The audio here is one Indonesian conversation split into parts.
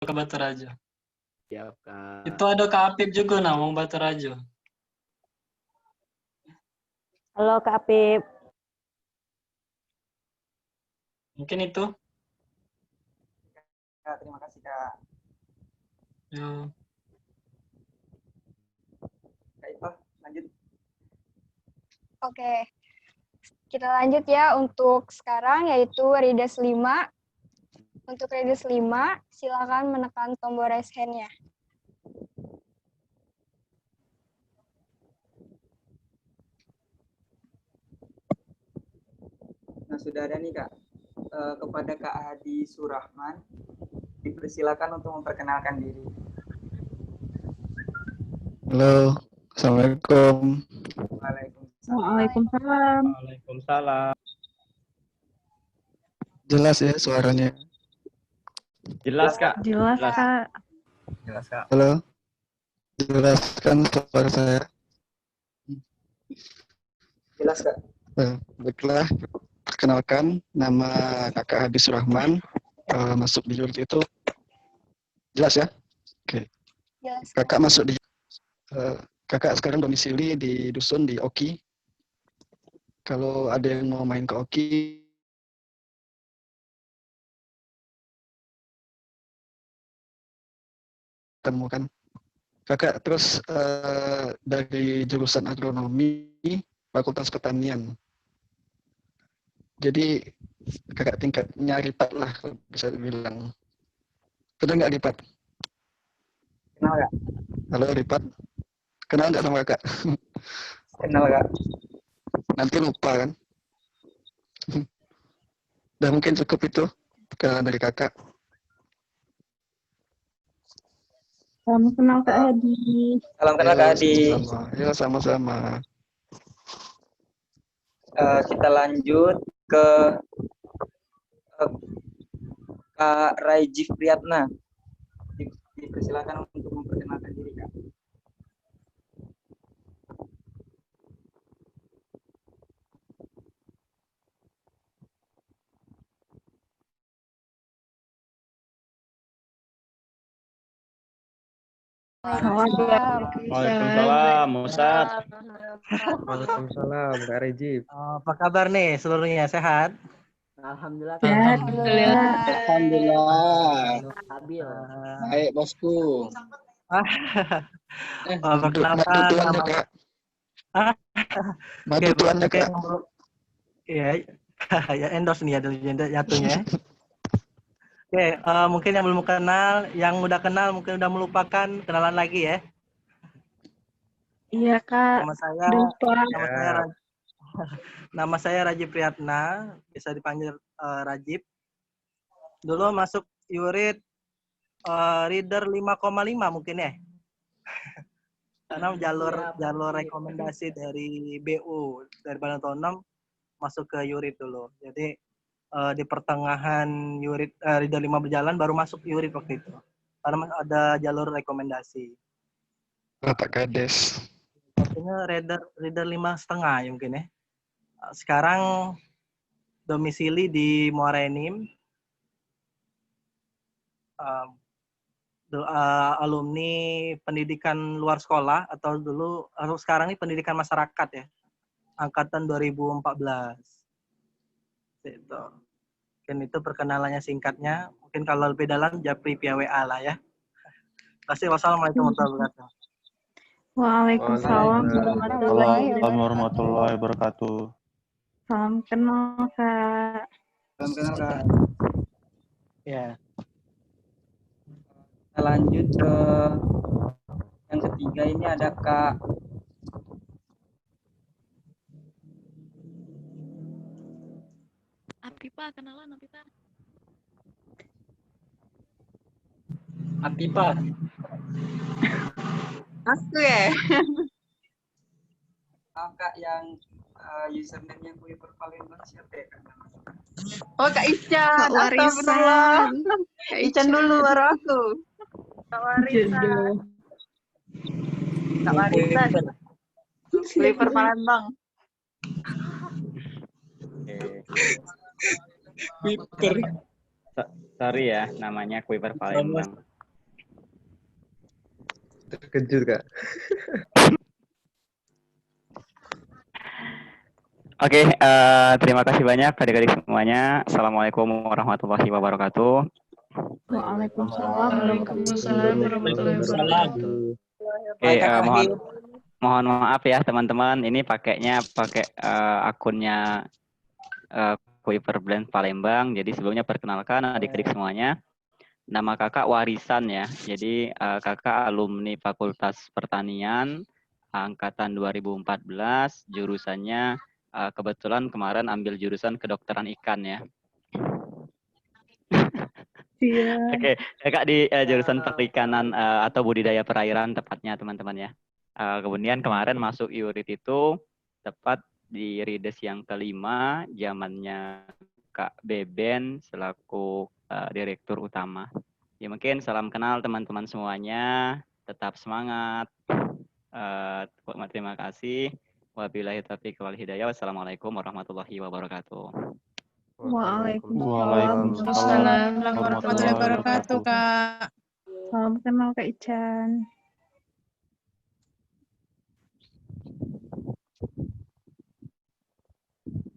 ke Baturajo. Siap, Kak. Itu ada Kak Apip juga nah, mau Baturajo. Halo Kak Apip. Mungkin itu. Kak, terima kasih Kak. Yo. Kak Iva, lanjut. Oke, kita lanjut ya untuk sekarang yaitu Rides 5. Untuk Rides 5, silakan menekan tombol raise hand-nya. Nah, sudah ada nih Kak. Kepada Kak Hadi Surahman, dipersilakan untuk memperkenalkan diri. Halo, Assalamualaikum. Waalaikumsalam. Waalaikumsalam. Waalaikumsalam. Jelas ya suaranya? Jelas, Kak. Jelas Kak. Jelas, Kak. Halo, jelaskan suara saya. Jelas Kak. Baiklah, perkenalkan nama Kakak Hadi Surahman. Masuk di jurusan itu jelas ya? Oke. Jelas. Kakak masuk di kakak sekarang domisili di dusun di Oki. Kalau ada yang mau main ke Oki, temukan kakak. Terus dari jurusan agronomi Fakultas Pertanian. Jadi kakak tingkatnya Ripat lah kalau bisa dibilang. Kenal nggak Ripat? Kenal Kak? Halo Ripat, kenal nggak sama kakak? Kenal Kak. Nanti lupa kan? Dan mungkin cukup itu perkenalan dari kakak. Salam kenal Kak Hadi. Salam kenal Kak Hadi. Sama-sama. Ya sama-sama. Kita lanjut ke Kak Raijif Priyatna. Dipersilakan untuk memperkenalkan diri Kak. Waalaikumsalam, Ustaz. Waalaikumsalam, Kak Rejib. Apa kabar nih seluruhnya, sehat? Alhamdulillah. Alhamdulillah. Stabil. Baik, bosku. Perkenalkan nama Kak. Ah? Madu tuannya Kak. Iya, ya endorse nih ya jatuhnya. Oke, mungkin yang belum kenal, yang udah kenal mungkin udah melupakan, kenalan lagi ya. Iya Kak. Nama saya Rajib Priyatna, bisa dipanggil Rajib. Dulu masuk Yurid Reader 5,5 mungkin ya. Karena jalur rekomendasi dari BU dari Badan Otonom masuk ke Yurid dulu. Jadi di pertengahan Yurid Reader 5 berjalan baru masuk Yurid waktu itu. Karena ada jalur rekomendasi. Bapak Kades. Artinya Reader 5,5 ya mungkin ya. Sekarang domisili di Muara Enim. Alumni pendidikan luar sekolah atau sekarang ini pendidikan masyarakat ya. Angkatan 2014. Itu. Mungkin itu perkenalannya singkatnya. Mungkin kalau lebih dalam japri via WA lah ya. Terima kasih. Wassalamualaikum warahmatullahi wabarakatuh. Waalaikumsalam warahmatullahi wabarakatuh. Salam kenal Kak. Salam kenal Kak. Ya. Kita lanjut ke yang ketiga, ini ada Kak Apipa, kenalan Apipa. Apipa. Aku ya. Kak yang username-nya Kuiper Palembang siapa ya Kak? Oh Kak Ican, astagfirullah. Kak Ican dulu baru aku. Kak Warisan. Kak Warisan. Kuiper Palembang. Kuiper. Sorry ya, namanya Kuiper Palembang. Terkejut, Kak. Oke, terima kasih banyak adik-adik semuanya. Assalamualaikum warahmatullahi wabarakatuh. Waalaikumsalam Waalaikumsalam warahmatullahi wabarakatuh. Oke, mohon maaf ya teman-teman. Ini pakainya pakai akunnya Kuiper Blend Palembang. Jadi sebelumnya perkenalkan adik-adik semuanya. Nama kakak Warisan ya. Jadi kakak alumni Fakultas Pertanian angkatan 2014. Jurusannya kebetulan kemarin ambil jurusan kedokteran ikan ya. Iya. Oke, kakak di jurusan perikanan atau budidaya perairan tepatnya teman-teman ya. Kemudian kemarin masuk Yurit itu tepat di Rides yang kelima, zamannya Kak Beben selaku direktur utama. Ya mungkin salam kenal teman-teman semuanya, tetap semangat. Terima kasih. Wabillahi taufiq wal hidayah. Wassalamualaikum warahmatullahi wabarakatuh. Waalaikumsalam warahmatullahi wabarakatuh, Kak. Salam kenal Kak Ican.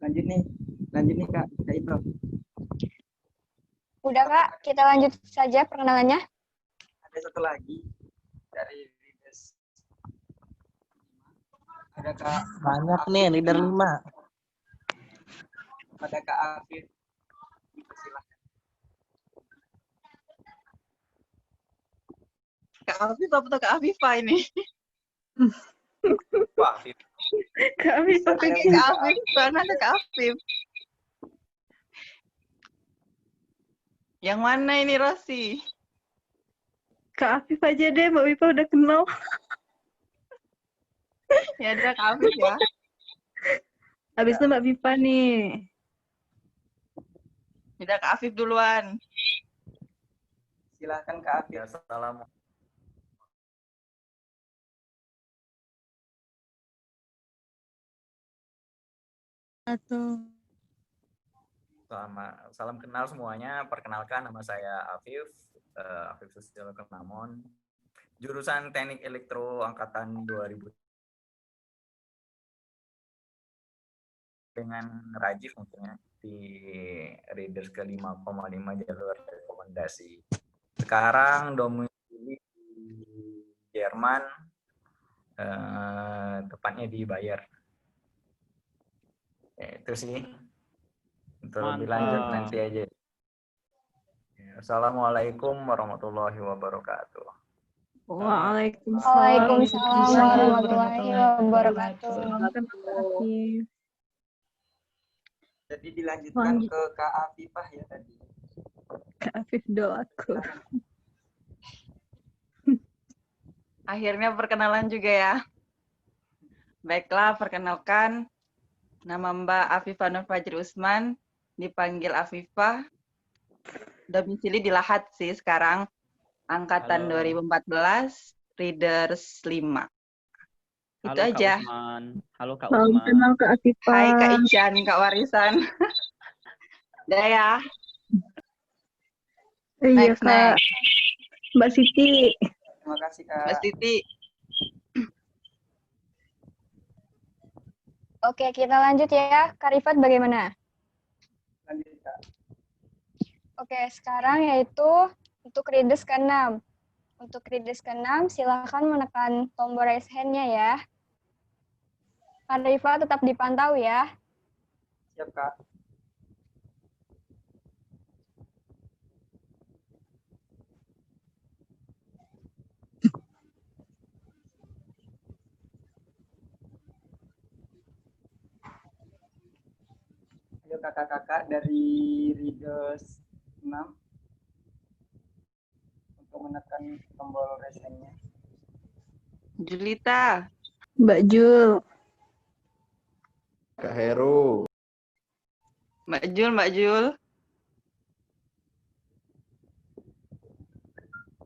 Lanjut nih Kak Ito. Udah Kak, kita lanjut saja perkenalannya. Ada satu lagi dari Rides. Ada Kak. Banyak nih, leader 5. Pada Kak Afif. Silakan. Kak Afif apa Kak Afifa ini? Wah, Afif. Kak Afif pakai Kak Afif, mana ada Kak Afif? Yang mana ini Rosi? Kak Afif aja deh, Mbak Wipa udah kenal. Ya ada Kak Afif ya. Habis itu Mbak Wipa nih. Udah Kak Afif duluan. Silakan Kak Afif. Assalamualaikum. Salam kenal semuanya. Perkenalkan nama saya Afif, Afif Susilo Kernamon. Jurusan Teknik Elektro angkatan 2000. Dengan Rajif mungkin ya, di Readers ke 5,5 jalur rekomendasi. Sekarang domisili di Jerman, tepatnya di Bayer. Ya, itu sih. Untuk lebih lanjut nanti aja. Assalamualaikum warahmatullahi wabarakatuh. Waalaikumsalam warahmatullahi wabarakatuh. Jadi dilanjutkan ke Kak Afifah ya tadi. Kak Afif doaku. Akhirnya perkenalan juga ya. Baiklah, perkenalkan. Nama Mbak Afifah Nur Fajri Usman, dipanggil Afifah. Domisili di Lahat sih sekarang. Angkatan 2014, Readers 5. Itu Halo, aja. Kak Usman. Halo Kak Salam Usman. kenal Kak Afifah. Hai Kak Ican, Kak Warisan. Udah ya. Iya Next, Kak. Mbak Siti. Terima kasih Kak. Mbak Siti. Oke, kita lanjut ya. Kak Rifat bagaimana? Lanjut Kak. Oke, sekarang yaitu untuk Rides ke-6. Untuk Rides ke-6, silakan menekan tombol raise hand-nya ya. Kak Rifat tetap dipantau ya. Siap Kak. Ayo kakak-kakak dari Readers 6 untuk menekan tombol raise hand-nya. Julita. Mbak Jul. Kak Heru. Mbak Jul.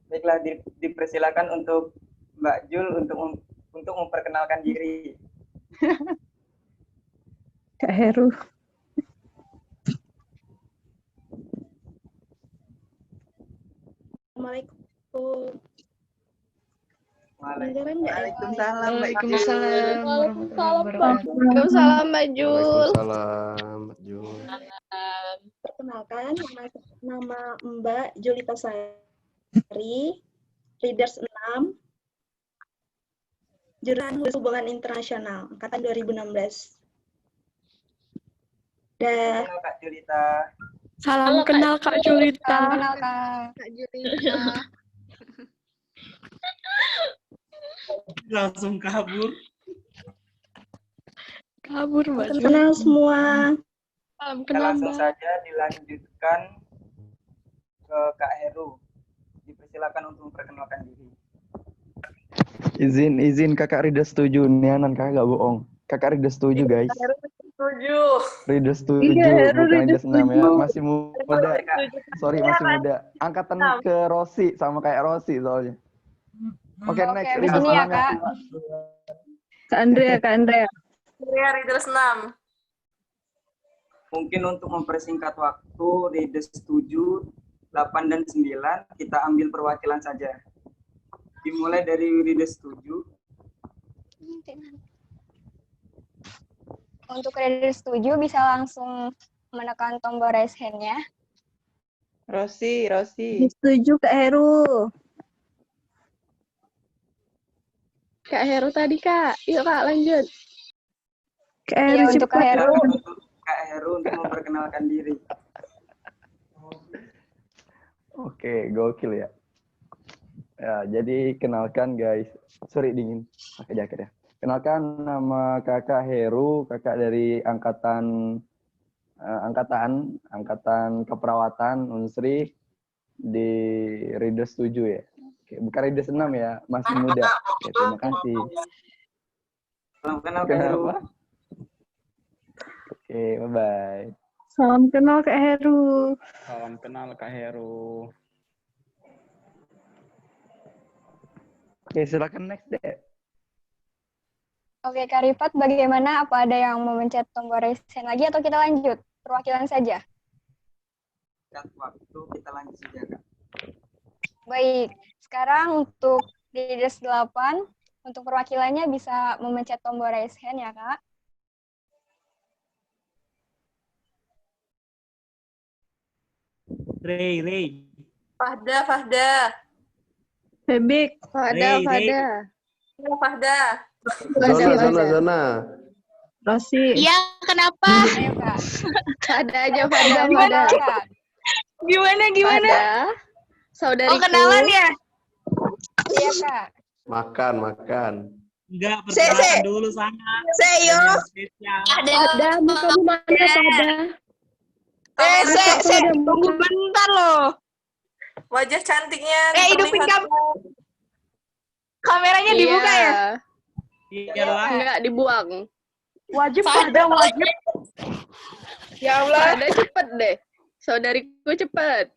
Baiklah, dipersilakan untuk Mbak Jul untuk memperkenalkan diri. Kak Heru. Assalamualaikum. Waalaikumsalam. Waalaikumsalam warahmatullahi wabarakatuh. Waalaikumsalam Mbak Jul. Waalaikumsalam, Mbak Jul. Perkenalkan, nama Mbak Julita Sari, Readers 6, jurusan Hubungan Internasional, angkatan 2016. Dan Kak Julita. Salam kenal Kak Julita. Salam kenal Kak Julita. Langsung kabur. Kabur Mbak Jul. kenal semua. Salam Kita kenal langsung Mbak. saja dilanjutkan ke Kak Heru. Dipersilakan untuk memperkenalkan diri. Izin kakak Rida setuju. Nianan kakak gak bohong. Kakak Rida setuju guys. Setuju. Rida setuju, Iya, bukan Rida Rida 6 ya. setuju. Masih muda. Sorry, masih muda. Angkatan ke Rosi, sama kayak Rosi soalnya. Oke, next. habis Rida ini ya 6 Kak. Kak Andrea. Saya Readers 6. Mungkin untuk mempersingkat waktu, Readers 7, 8, dan 9, kita ambil perwakilan saja. Dimulai dari Readers 7. Untuk Readers 7 bisa langsung menekan tombol raise hand-nya. Rosi. Setuju Kak Heru. Kak Heru tadi Kak. Yuk Kak lanjut. Kak Iya, Heru untuk Kak cepat. Heru. Kak Heru untuk memperkenalkan diri. Oke, gokil ya. Ya, jadi kenalkan guys. Sorry, dingin. Pakai jaket ya. Kenalkan, nama kakak Heru, kakak dari angkatan keperawatan Unsri di Readers 7 ya. Oke, bukan Readers 6 ya, masih muda. Oke, terima kasih. Salam kenal Kak Heru. Kenapa? Oke, bye-bye. Salam kenal Kak Heru. Salam kenal Kak Heru. Oke, silakan next deh. Oke, Kak Rifat, bagaimana? Apa ada yang mau mencet tombol raise hand lagi atau kita lanjut? Perwakilan saja. Waktu kita lanjut saja, Kak. Baik, sekarang untuk Readers 8, untuk perwakilannya bisa memencet tombol raise hand ya, Kak. Ray. Fahda. Bebek. Fahda. Zona. Rosi. Iya, kenapa? Ayo, Kak. Fahda aja, Gimana, Fahda. Kak? Gimana? Fahda. Saudariku. Oh, kenalan ya? Iya, Kak. Makan. Enggak, perkenalan dulu sana. Seyo. Fahda, mukamu mana Fahda? Tunggu bentar loh. Wajah cantiknya. Hidupin kamu. Kameranya dibuka ya? Iyalah. Enggak, dibuang. Wajib Fahda, wajib. Ya Allah. Fahda cepet deh. Saudariku cepet.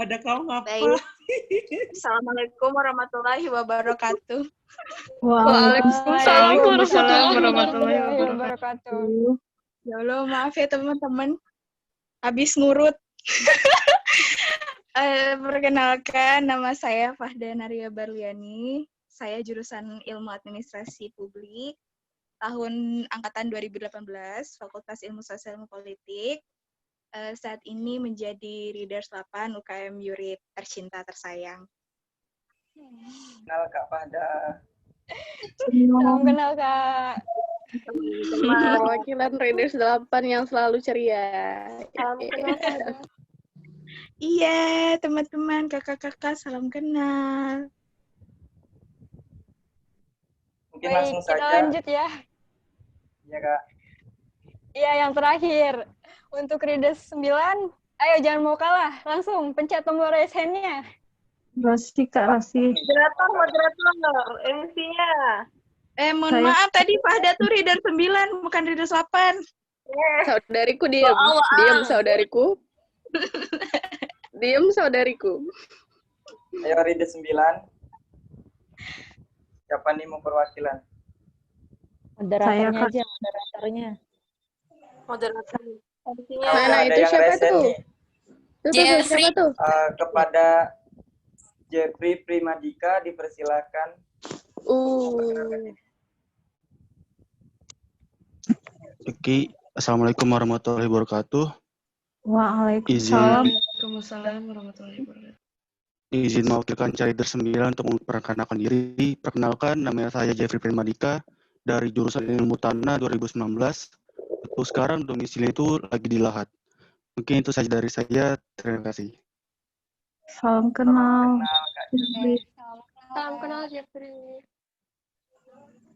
Ada kau ngapa? Baik. Assalamualaikum warahmatullahi wabarakatuh. Waalaikumsalam warahmatullahi wabarakatuh. Ya Allah, maaf ya teman-teman. Habis ngurut. Perkenalkan, nama saya Fahda Naria Barliani. Saya jurusan Ilmu Administrasi Publik. Tahun angkatan 2018, Fakultas Ilmu Sosial dan Politik. Saat ini menjadi Readers 8 UKM Yurit tercinta tersayang. Kenal Kak Fahda. Salam kenal, Kak. Perwakilan Readers 8 yang selalu ceria. Salam kenal, Kak. Iya, teman-teman, kakak-kakak, salam kenal. Mungkin Baik, langsung kita saja. lanjut ya. Iya, Kak. Iya, yang terakhir. Untuk Readers 9, ayo jangan mau kalah. Langsung pencet tombol raise hand-nya. Rosi, Kak Rosi. Moderator, MC-nya. Mohon Saya- maaf, tadi Fahda tuh Reader 9, bukan Reader 8. Saudariku diam. Diam saudariku. Diam saudariku. Ayo Readers 9. Siapa nih mau perwakilan? Saya, Kak. Moderator. MC-nya. Mana Ada itu yang siapa resen tuh? nih. Tuh, siapa tuh? Kepada Jeffrey Primadika dipersilakan. Oke, Assalamualaikum warahmatullahi wabarakatuh. Waalaikumsalam. Waalaikumsalam warahmatullahi wabarakatuh. Izin mewakilkan Carider 9 untuk memperkenalkan diri. Perkenalkan, nama saya Jeffrey Primadika dari jurusan Ilmu Tanah 2019. Untuk sekarang domisili itu lagi di Lahat. Mungkin itu saja dari saya. Terima kasih. Salam kenal. Salam kenal Jeffrey.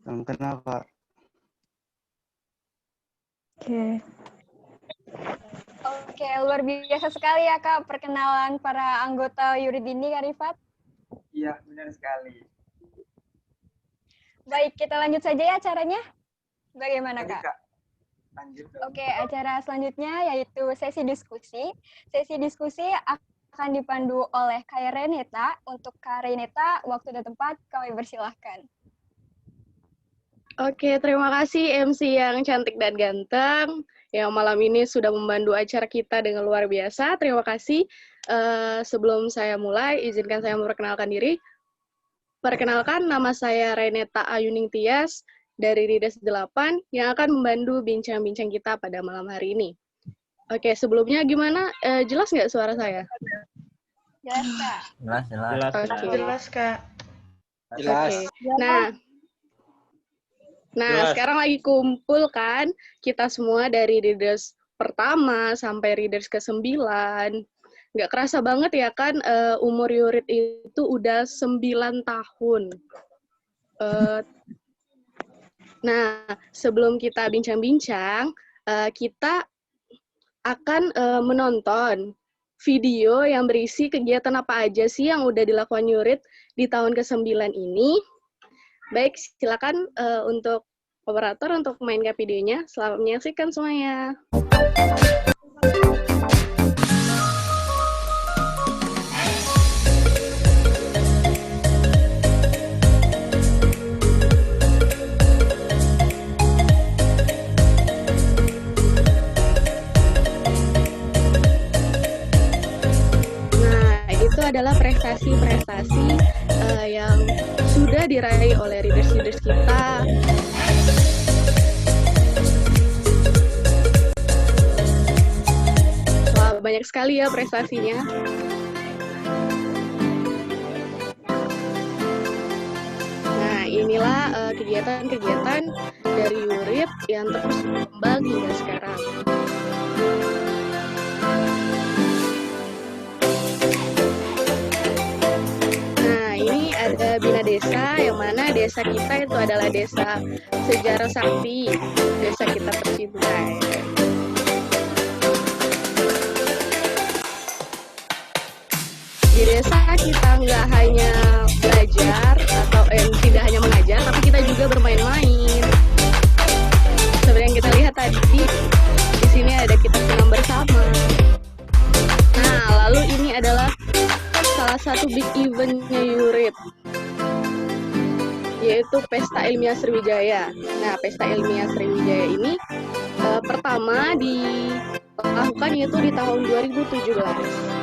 Salam kenal, Pak. Oke, luar biasa sekali ya Kak perkenalan para anggota Yurid ini, Kak Rifat. Iya, benar sekali. Baik, kita lanjut saja ya acaranya. Bagaimana Kak? Lanjut. Oke, acara selanjutnya yaitu sesi diskusi. Sesi diskusi akan dipandu oleh Kak Reneta. Untuk Kak Reneta, waktu dan tempat kami persilahkan. Oke, terima kasih MC yang cantik dan ganteng yang malam ini sudah membantu acara kita dengan luar biasa. Terima kasih. Sebelum saya mulai, izinkan saya memperkenalkan diri. Perkenalkan, nama saya Reneta Ayuning Tias dari Rides 8 yang akan membantu bincang-bincang kita pada malam hari ini. Oke, sebelumnya gimana? Jelas nggak suara saya? Jelas, Kak. Jelas. Oke. Jelas, Kak. Oke. Nah, sekarang lagi kumpul kan kita semua dari Readers pertama sampai Readers ke-9. Nggak kerasa banget ya kan umur Yurid itu udah 9 tahun. Nah, sebelum kita bincang-bincang, kita akan menonton video yang berisi kegiatan apa aja sih yang udah dilakukan Yurid di tahun ke-9 ini. Baik, silakan untuk operator untuk mainkan videonya. Selamat menyaksikan semuanya. Nah, itu adalah prestasi-prestasi yang sudah diraih oleh readers-readers kita. Wah, banyak sekali ya prestasinya. Nah, inilah kegiatan-kegiatan dari Yurid yang terus berkembang hingga sekarang. Ada Bina Desa, yang mana desa kita itu adalah desa sejarah sakti, desa kita tercinta. Di desa kita nggak hanya belajar atau tidak hanya mengajar, tapi kita juga bermain-main. Seperti yang kita lihat tadi, di sini ada kita senam bersama. Nah, lalu ini adalah salah satu big event-nya Yurid, yaitu Pesta Ilmiah Sriwijaya. Nah, Pesta Ilmiah Sriwijaya ini pertama dilakukan yaitu di tahun 2017.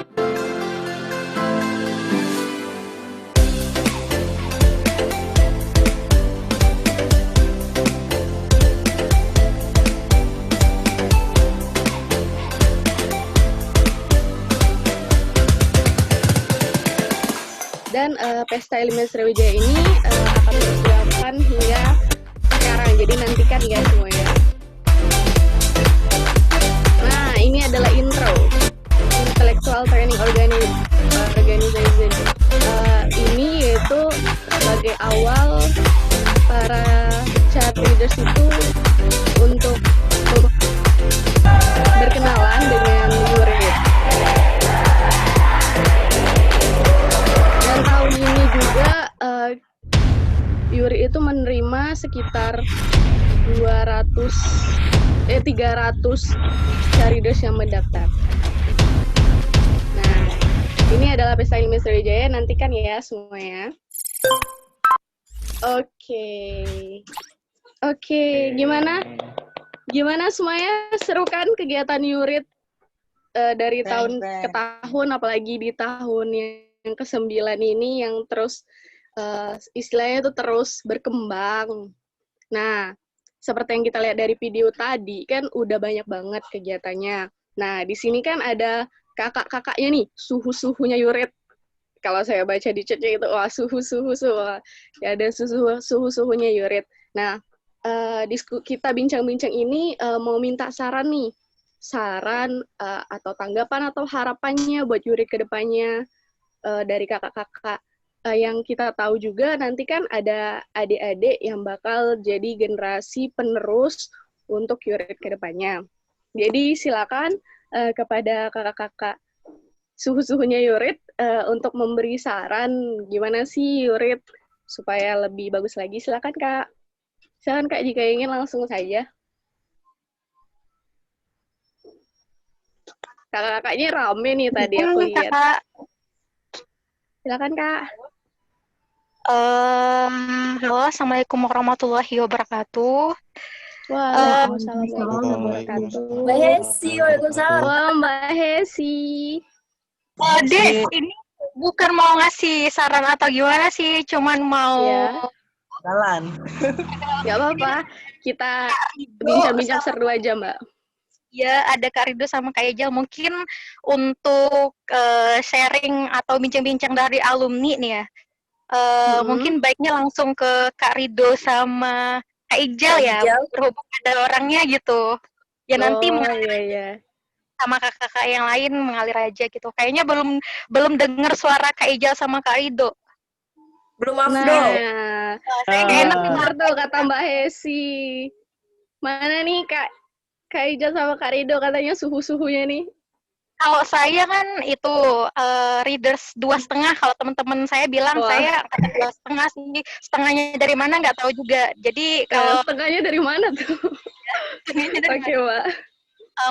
Dan Pesta Ilmiah Sriwijaya ini akan terus dilakukan hingga sekarang. Jadi nantikan ya semuanya. Nah, ini adalah intro. Intellectual Training Organization. Ini yaitu sebagai awal para chat readers itu untuk berkenalan dengan Yurid. Dan tahun ini juga Yurid itu menerima sekitar 300 cariders yang mendaftar. Nah, ini adalah Pesta Ilmiah Sriwijaya, nantikan ya semuanya. Oke, gimana semuanya? Seru kan kegiatan Yurid dari Keren, tahun keren. ke tahun, apalagi di tahun yang ke-9 ini yang terus istilahnya itu terus berkembang. Nah, seperti yang kita lihat dari video tadi, kan udah banyak banget kegiatannya. Nah, di sini kan ada kakak-kakaknya nih, suhu-suhunya Yurit. Kalau saya baca di chatnya itu, wah suhu-suhu. Ya, ada suhu-suhunya Yurit. Nah, kita bincang-bincang ini mau minta saran nih. Saran atau tanggapan atau harapannya buat Yurit ke depannya dari kakak-kakak. Yang kita tahu juga nanti kan ada adik-adik yang bakal jadi generasi penerus untuk Yurit ke depannya. Jadi silakan kepada kakak-kakak suhu-suhunya Yurit untuk memberi saran gimana sih Yurit supaya lebih bagus lagi. Silakan Kak. Silakan Kak jika ingin langsung saja. Kakak-kakaknya rame nih tadi aku lihat. Kakak. Silakan Kak. Halo, Assalamualaikum warahmatullahi wabarakatuh. Waalaikumsalam warahmatullahi wabarakatuh. Mbak Hesi, waalaikumsalam. Wah, Mbak Hesi. Dek, ini bukan mau ngasih saran atau gimana sih, cuman mau Jalan. Gak apa-apa, kita bincang-bincang seru aja, Mbak. Ya, ada Kak Rido sama Kak Ijal. Mungkin untuk sharing atau bincang-bincang dari alumni nih ya. Mungkin baiknya langsung ke Kak Rido sama Kak Ijal ya, berhubung ada orangnya gitu. Ya nanti mengalir sama kakak-kakak yang lain mengalir aja gitu. Kayaknya belum dengar suara Kak Ijal sama Kak Rido. Belum Nah, saya nggak enak bener tuh kata Mbak Hesi. Mana nih Kak Ijal sama Kak Rido katanya suhu-suhunya nih? Kalau saya kan itu readers 2,5. Kalau teman-teman saya bilang saya 2,5 sih. Setengahnya dari mana nggak tahu juga. Jadi kalau setengahnya dari mana tuh? Oke, Mbak.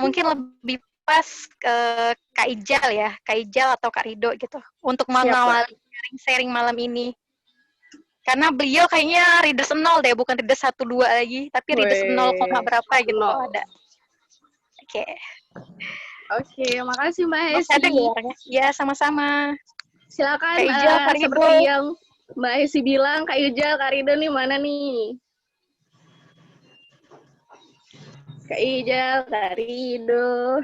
Mungkin lebih pas Kak Ijal ya, Kak Ijal atau Kak Rido gitu. Untuk mengawali sharing malam ini. Karena beliau kayaknya readers 0 deh, bukan readers 1, 2 lagi, tapi readers 0, berapa gitu ada. Oke. Oke, makasih Mbak Hesi. Ada orangnya? Ya, sama-sama. Silakan Kak Ijal, Kak Rido. seperti yang Mbak Hesi bilang, Kak Ijal, Kak Rido nih mana nih? Kak Ijal, Kak Rido.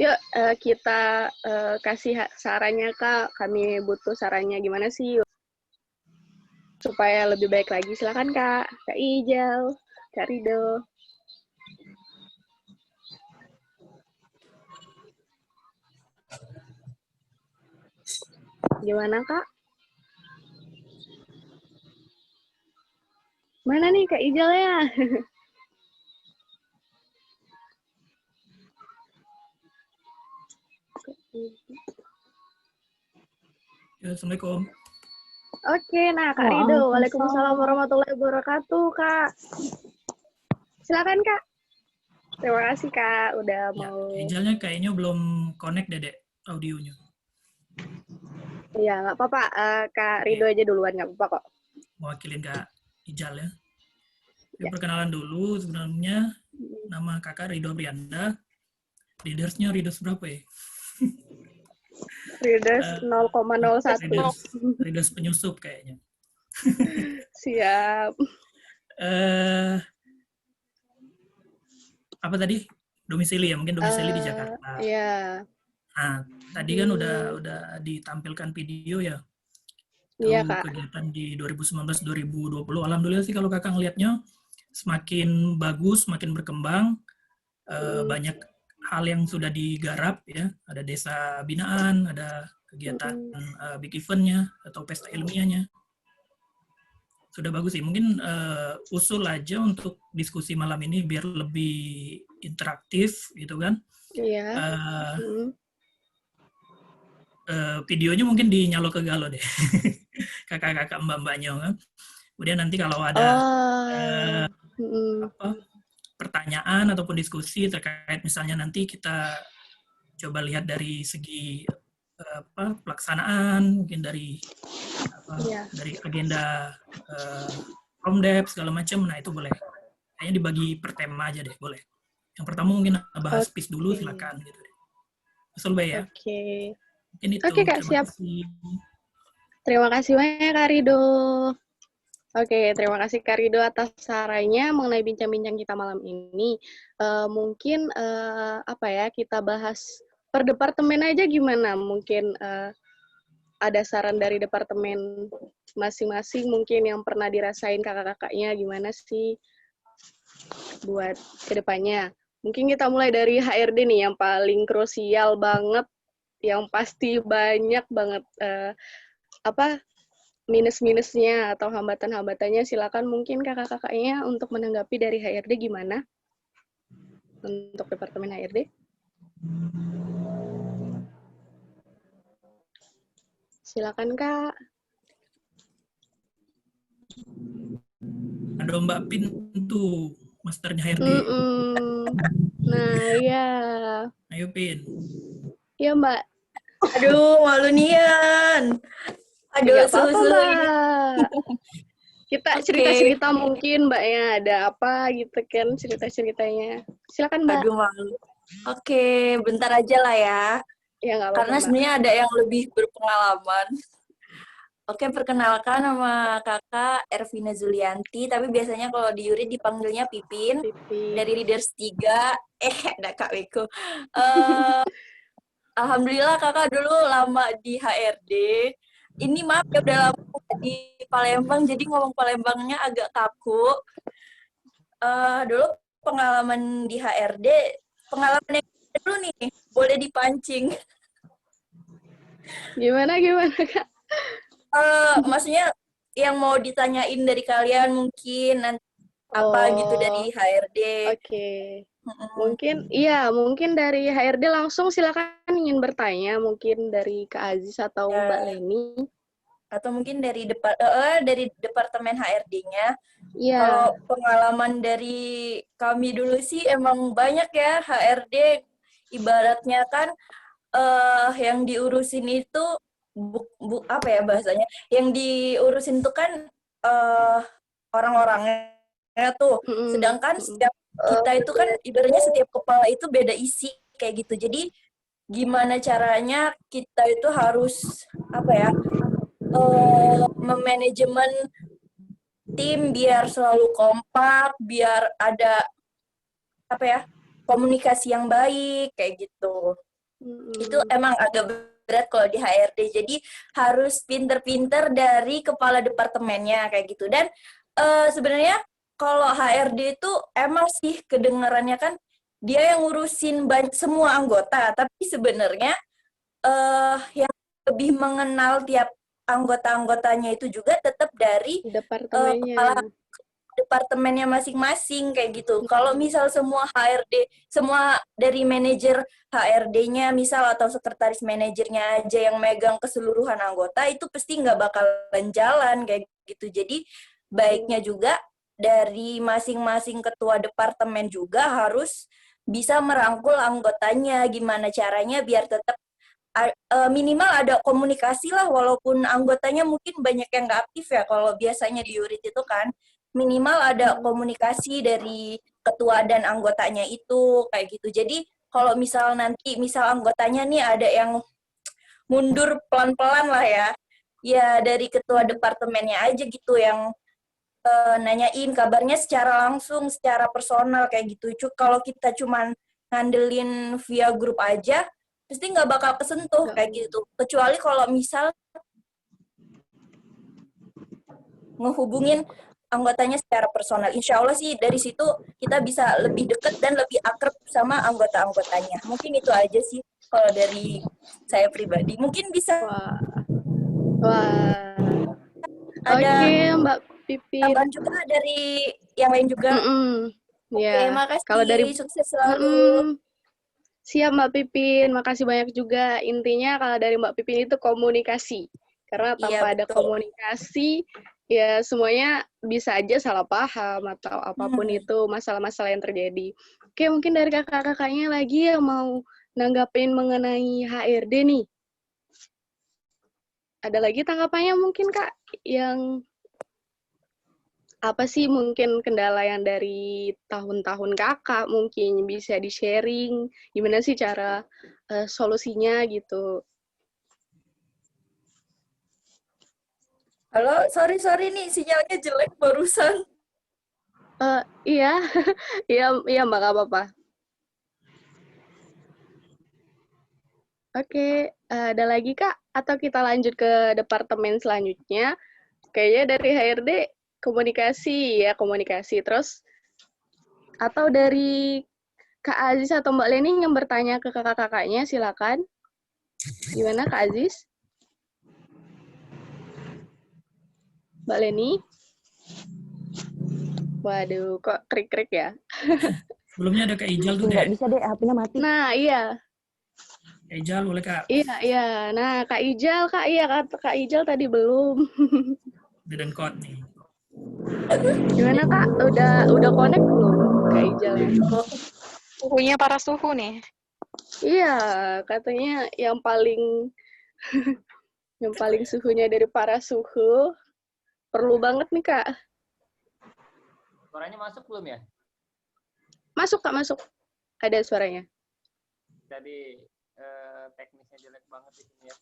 Yuk, kita kasih sarannya, Kak. Kami butuh sarannya gimana sih supaya lebih baik lagi. Silakan, Kak. Kak Ijal, Kak Rido. Gimana, Kak? Mana nih Kak Ijal ya? Ya, Assalamualaikum. Oke, nah Kak Rido. Waalaikumsalam warahmatullahi wabarakatuh, Kak. Silakan, Kak. Terima kasih, Kak. Udah mau... Ijalnya kayaknya belum connect, Dedek, audionya. Iya, nggak apa-apa. Kak Rido aja duluan, nggak apa-apa kok. Mewakilin Kak Ijal ya. Perkenalan dulu, sebenarnya nama kakak Rido Brianda. Readersnya readers berapa ya? Readers 0,01. Readers penyusup kayaknya. Siap. Apa tadi? Domisili ya, mungkin domisili di Jakarta. Iya. Nah, tadi kan udah ditampilkan video ya. Iya, Kak. Kegiatan di 2019-2020. Alhamdulillah sih kalau kakak ngelihatnya semakin bagus, semakin berkembang. Banyak hal yang sudah digarap ya. Ada desa binaan, ada kegiatan big event-nya atau pesta ilmiahnya. Sudah bagus sih. Mungkin usul aja untuk diskusi malam ini biar lebih interaktif gitu kan. Iya. Videonya mungkin dinyalo ke Galo deh. Kakak-kakak mbak-mbaknya kan. Kemudian nanti kalau ada pertanyaan ataupun diskusi terkait misalnya nanti kita coba lihat dari segi pelaksanaan, mungkin dari dari agenda Promdep segala macam. Nah itu boleh. Kayaknya dibagi per tema aja deh, boleh. Yang pertama mungkin bahas PIS dulu, silakan gitu. Betul, Mbak ya? Oke. Mungkin itu. Oke, Kak, Terima siap. kasih. Terima kasih banyak, Kak Rido. Oke, terima kasih Kak Rido atas sarannya mengenai bincang-bincang kita malam ini. Mungkin apa ya, kita bahas per departemen aja gimana? Mungkin ada saran dari departemen masing-masing mungkin yang pernah dirasain kakak-kakaknya gimana sih buat kedepannya. Mungkin kita mulai dari HRD nih yang paling krusial banget, yang pasti banyak banget minus-minusnya atau hambatan-hambatannya. Silakan mungkin kakak-kakaknya untuk menanggapi dari HRD gimana untuk departemen HRD. Silakan Kak. Ada Mbak Pintu, masternya HRD. Nah, iya. Ayo Pin. Iya Mbak. Aduh, malu nian. Aduh, Nggak apa-apa, susu. Mbak. Kita cerita-cerita mungkin Mbaknya ada apa gitu kan cerita-ceritanya. Silakan Mbak. Aduh, malu. Oke, bentar aja lah ya. Ya nggak apa-apa. Karena sebenarnya ada yang lebih berpengalaman. Oke, perkenalkan nama kakak Ervina Zulianti, tapi biasanya kalau di Yurid dipanggilnya Pipin. Dari Readers 3. Ada Kak Weko. Alhamdulillah kakak dulu lama di HRD. Ini maaf ya udah lama di Palembang, jadi ngomong Palembangnya agak kaku. Dulu pengalaman di HRD, pengalaman yang dulu nih, boleh dipancing. Gimana Kak? Maksudnya yang mau ditanyain dari kalian mungkin nanti apa gitu dari HRD. Oke. Mungkin dari HRD langsung silakan ingin bertanya mungkin dari Kak Aziz atau Mbak Leni. Atau mungkin dari departemen HRD-nya. Iya. Kalau pengalaman dari kami dulu sih emang banyak ya HRD, ibaratnya kan yang diurusin itu apa ya bahasanya? Yang diurusin itu kan orang-orangnya tuh. Sedangkan setiap kita itu kan ibaratnya setiap kepala itu beda isi kayak gitu. Jadi gimana caranya kita itu harus apa ya? Memanajemen tim biar selalu kompak, biar ada apa ya? Komunikasi yang baik kayak gitu. Itu emang agak berat kalau di HRD. Jadi harus pinter-pinter dari kepala departemennya kayak gitu. Dan sebenarnya kalau HRD itu emang sih kedengarannya kan dia yang ngurusin semua anggota, tapi sebenarnya yang lebih mengenal tiap anggota-anggotanya itu juga tetap dari kepala departemennya masing-masing kayak gitu. Kalau misal semua HRD, semua dari manajer HRD-nya misal atau sekretaris manajernya aja yang megang keseluruhan anggota, itu pasti nggak bakalan jalan kayak gitu. Jadi baiknya juga dari masing-masing ketua departemen juga harus bisa merangkul anggotanya, gimana caranya biar tetap minimal ada komunikasi lah, walaupun anggotanya mungkin banyak yang nggak aktif ya, kalau biasanya di Yurid itu kan, minimal ada komunikasi dari ketua dan anggotanya itu, kayak gitu. Jadi kalau misal nanti, misal anggotanya nih ada yang mundur pelan-pelan lah ya dari ketua departemennya aja gitu yang nanyain kabarnya secara langsung, secara personal kayak gitu. Kalau kita cuman ngandelin via grup aja, pasti nggak bakal kesentuh kayak gitu. Kecuali kalau misal ngehubungin anggotanya secara personal. Insya Allah sih dari situ kita bisa lebih dekat dan lebih akrab sama anggota-anggotanya. Mungkin itu aja sih kalau dari saya pribadi. Mungkin bisa. Wah. Ada Mbak Pipin. Tambahan juga dari yang lain juga. Oke, makasih. Kalau dari sukses selalu. Siap Mbak Pipin, makasih banyak juga. Intinya kalau dari Mbak Pipin itu komunikasi. Karena tanpa ada komunikasi, ya semuanya bisa aja salah paham atau apapun itu masalah-masalah yang terjadi. Oke, mungkin dari kakak-kakaknya lagi yang mau nanggapin mengenai HRD nih. Ada lagi tanggapannya mungkin Kak? Yang apa sih mungkin kendala yang dari tahun-tahun kakak mungkin bisa di-sharing, gimana sih cara solusinya gitu. Halo, sorry nih sinyalnya jelek barusan. Iya, iya Mbak, gak apa-apa. Oke, ada lagi Kak? Atau kita lanjut ke departemen selanjutnya? Kayaknya dari HRD komunikasi. Terus, atau dari Kak Aziz atau Mbak Leni yang bertanya ke kakak-kakaknya, silakan. Gimana Kak Aziz? Mbak Leni? Waduh, kok krik-krik ya? Sebelumnya ada Kak Ijal tuh, Nggak Dek. bisa deh, HP-nya mati. Nah, iya. Kak Ijal boleh, Kak? Iya. Nah, Kak Ijal, Kak Ijal tadi belum. Biden code nih. Gimana Kak? Udah connect belum Kak Ijal? Suhunya para suhu nih. Iya, katanya yang paling suhunya dari para suhu. Perlu banget nih Kak. Suaranya masuk belum ya? Masuk Kak, masuk. Ada suaranya. Tadi teknisnya jelek banget di sini ya.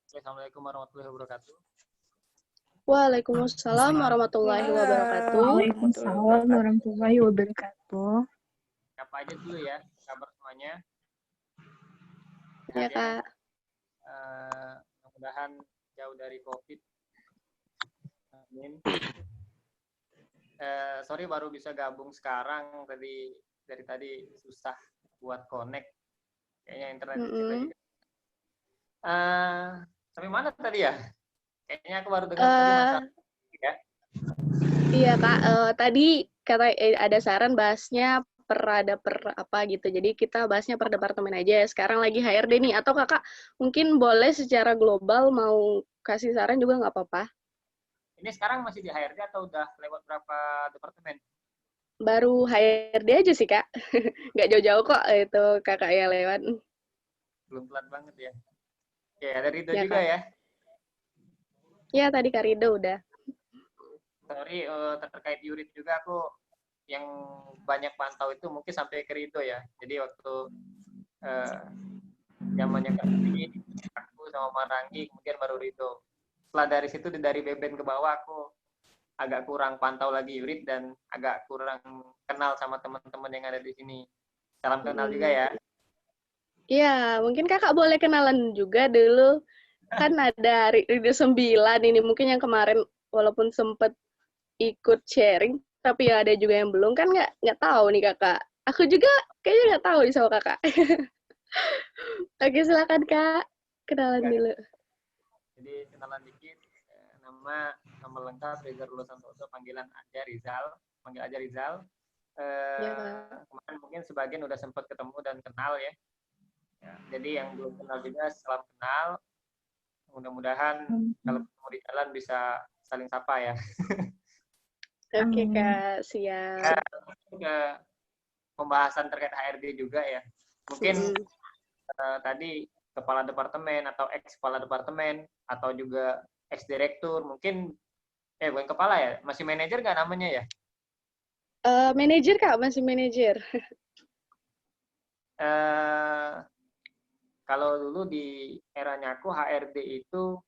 Assalamualaikum warahmatullahi wabarakatuh. Waalaikumsalam warahmatullahi wabarakatuh. Waalaikumsalam warahmatullahi wabarakatuh. Apa aja dulu ya kabar semuanya. Ya Kak. Mudah-mudahan jauh dari COVID. Amin. Sorry baru bisa gabung sekarang, dari tadi susah buat connect. Kayaknya internet kita juga. Sampai mana tadi ya? Kayaknya aku baru dengar tadi masalah ya. Iya Kak, tadi kata ada saran bahasnya per apa gitu. Jadi kita bahasnya per departemen aja. Sekarang lagi HRD nih. Atau Kakak mungkin boleh secara global mau kasih saran juga nggak apa-apa. Ini sekarang masih di HRD atau udah lewat berapa departemen? Baru HRD aja sih Kak. Nggak jauh-jauh kok itu Kakak yang lewat. Belum telat banget ya. Oke, ada Rido Ya, juga Kak. ya. Ya tadi Kak Rido udah. Sorry, terkait Yurit juga aku yang banyak pantau itu mungkin sampai ke Rido ya. Jadi waktu zamannya Kak Siti, aku sama Marangi, kemudian baru Rido. Setelah dari situ, dari Beben ke bawah, aku agak kurang pantau lagi Yurit dan agak kurang kenal sama teman-teman yang ada di sini. Salam kenal juga ya. Iya, mungkin Kakak boleh kenalan juga dulu. Kan ada Rido 9 ini, mungkin yang kemarin walaupun sempet ikut sharing, tapi ya ada juga yang belum, kan nggak tahu nih Kakak. Aku juga kayaknya nggak tahu nih sama Kakak. Oke, silakan Kak. Kenalan dulu. Jadi kenalan dikit, nama lengkap Rizal Santoso, panggilan aja Rizal, panggil aja Rizal. Kemarin mungkin sebagian udah sempat ketemu dan kenal ya. Jadi yang belum kenal juga salam kenal. Mudah-mudahan kalau ketemu di jalan bisa saling sapa ya. Oke Kak, siap. Ke pembahasan terkait HRD juga ya. Mungkin tadi kepala departemen atau ex kepala departemen atau juga ex direktur, mungkin bukan kepala ya, masih manajer nggak namanya ya? Manajer Kak, masih manajer. Kalau dulu di eranya aku HRD itu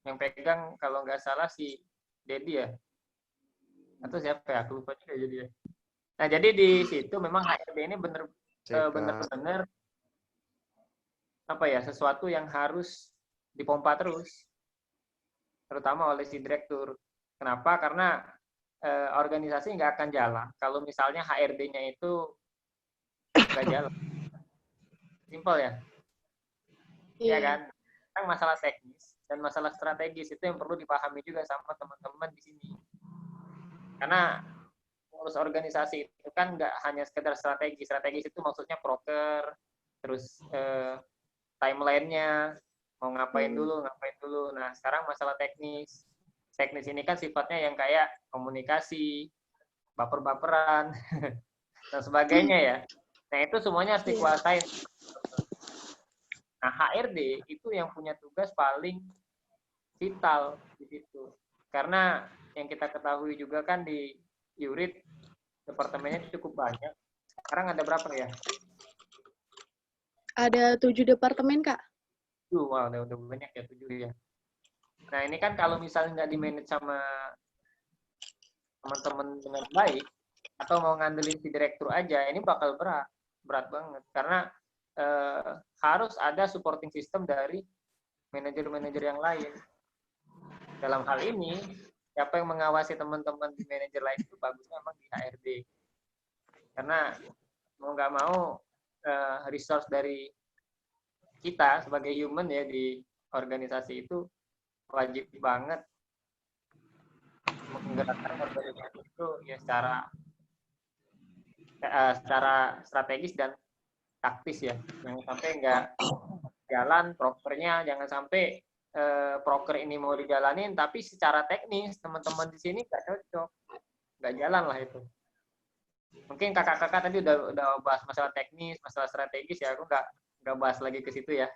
yang pegang kalau nggak salah si Dedi ya, atau siapa ya? Aku lupa juga jadi ya. Nah jadi di situ memang HRD ini bener-bener apa ya, sesuatu yang harus dipompa terus, terutama oleh si direktur. Kenapa? Karena organisasi nggak akan jalan kalau misalnya HRD-nya itu nggak jalan. Simpel ya, ya kan? Kan masalah teknis dan masalah strategis itu yang perlu dipahami juga sama teman-teman di sini. Karena ngurus organisasi itu kan nggak hanya sekedar strategi. Strategis itu maksudnya proker, terus timeline-nya, mau ngapain dulu. Nah, sekarang masalah teknis. Teknis ini kan sifatnya yang kayak komunikasi, baper-baperan, dan sebagainya ya. Nah, itu semuanya harus dikuasain. Nah, HRD itu yang punya tugas paling vital di situ. Karena yang kita ketahui juga kan di URIT departemennya cukup banyak. Sekarang ada berapa ya? Ada 7 departemen, Kak. Wow, udah banyak ya, 7 ya. Nah, ini kan kalau misalnya nggak di-manage sama teman-teman dengan baik, atau mau ngandelin si direktur aja, ini bakal berat banget. Karena harus ada supporting system dari manajer-manajer yang lain. Dalam hal ini, siapa yang mengawasi teman-teman di manajer lain itu bagusnya memang di HRD. Karena mau nggak mau resource dari kita sebagai human ya di organisasi itu wajib banget menggerakkan organisasi itu ya secara strategis dan taktis ya. Jangan sampai nggak jalan prokernya, jangan sampai proker ini mau dijalanin tapi secara teknis teman-teman di sini nggak cocok, nggak jalan lah itu. Mungkin kakak-kakak tadi udah bahas masalah teknis, masalah strategis ya, aku nggak bahas lagi ke situ ya.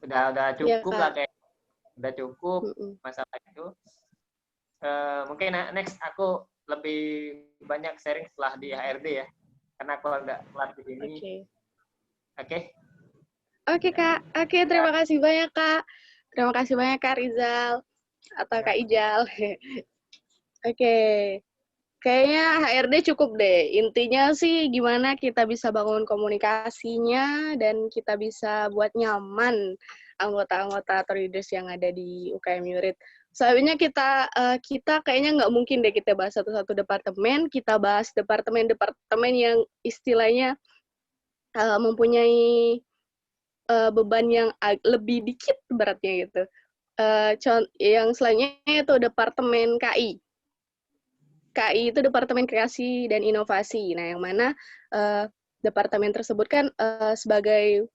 Udah cukup lah kayak udah cukup masalah itu. Mungkin next aku lebih banyak sharing setelah di HRD ya, karena aku agak kelas di sini. Oke, Kak. Oke, terima kasih banyak, Kak. Terima kasih banyak, Kak Rizal atau Kak Ijal. Oke. Kayaknya HRD cukup deh. Intinya sih gimana kita bisa bangun komunikasinya dan kita bisa buat nyaman anggota-anggota atau leaders yang ada di UKM URIT. Soalnya kita kayaknya nggak mungkin deh kita bahas satu-satu departemen. Kita bahas departemen-departemen yang istilahnya mempunyai beban yang lebih dikit beratnya gitu. Yang selanjutnya itu departemen KI. KI itu Departemen Kreasi dan Inovasi. Nah, yang mana departemen tersebut kan sebagai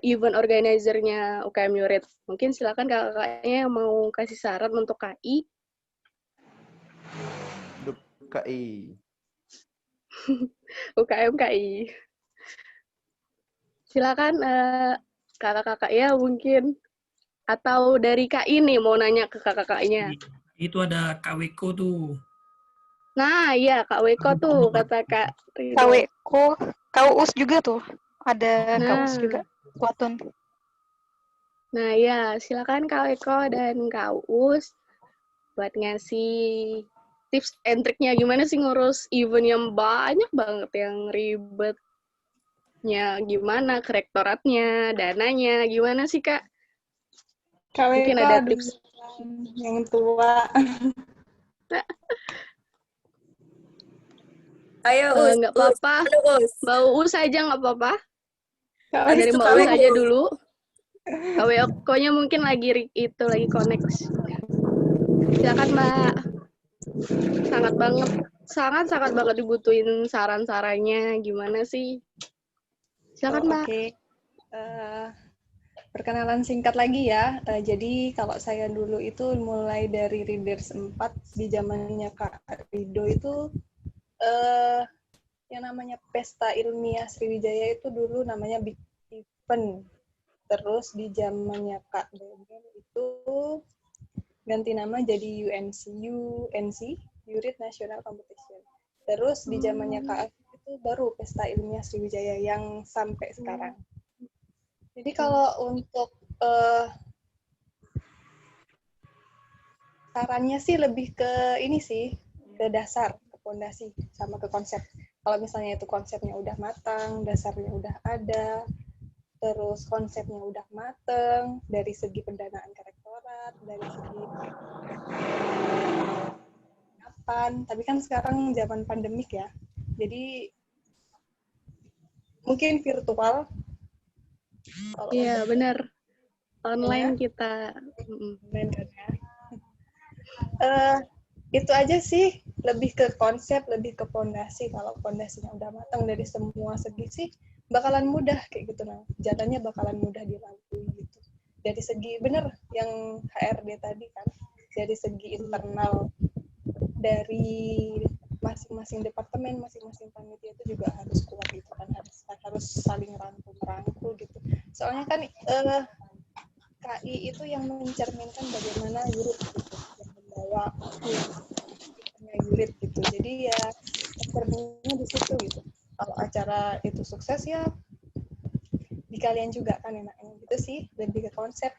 event organizer-nya UKM URIT. Mungkin silakan kakaknya yang mau kasih saran untuk KI. KI. UKM KI. Silakan kakak-kakaknya mungkin. Atau dari KI nih mau nanya ke kakak-kakaknya. Itu ada Kak Weko tuh. Nah, iya Kak Weko tuh kata Kak Ridho. Kak Weko, Kak Uus juga tuh. Ada Kak Uus juga. Watun. Nah, ya, silakan Kak Weko dan Kak Uus buat ngasih tips and triknya gimana sih ngurus event yang banyak banget, yang ribetnya gimana, kerektoratnya, dananya, gimana sih Kak? Kak Weko, mungkin ada tips yang tua. Ayo, nggak apa-apa. Mbak Uus aja nggak apa-apa. Dari Mbak Uus aja dulu. Kak Weko-nya mungkin lagi connect. Silakan Mbak. Sangat banget dibutuhin saran-sarannya. Gimana sih? Silakan Mbak. Oke. Perkenalan singkat lagi ya. Jadi kalau saya dulu itu mulai dari Readers 4 di zamannya Kak Ridho itu yang namanya Pesta Ilmiah Sriwijaya itu dulu namanya Big Event. Terus di zamannya Kak Beben itu ganti nama jadi UNC, URIT National Competition. Terus di zamannya Kak Afif itu baru Pesta Ilmiah Sriwijaya yang sampai sekarang. Jadi kalau untuk sarannya sih lebih ke ini sih, ke dasar, ke fondasi, sama ke konsep. Kalau misalnya itu konsepnya udah matang, dasarnya udah ada, terus konsepnya udah matang, dari segi pendanaan ke rektorat, dari segi kapan, tapi kan sekarang zaman pandemik ya, jadi mungkin virtual. Iya, benar. Online kita. Online kan ya. Itu aja sih, lebih ke konsep, lebih ke fondasi. Kalau fondasinya udah matang dari semua segi sih, bakalan mudah kayak gitu. Nah, jalannya bakalan mudah dilalui gitu. Dari segi, bener yang HRD tadi kan, dari segi internal, dari masing-masing departemen, masing-masing panitia itu juga harus kuat gitu kan, harus saling rangkul gitu. Soalnya kan KI itu yang mencerminkan bagaimana URIT gitu, yang bawa Yurit gitu. Jadi ya terbunganya di situ gitu. Kalau acara itu sukses ya di kalian juga kan enaknya gitu sih, lebih ke konsep.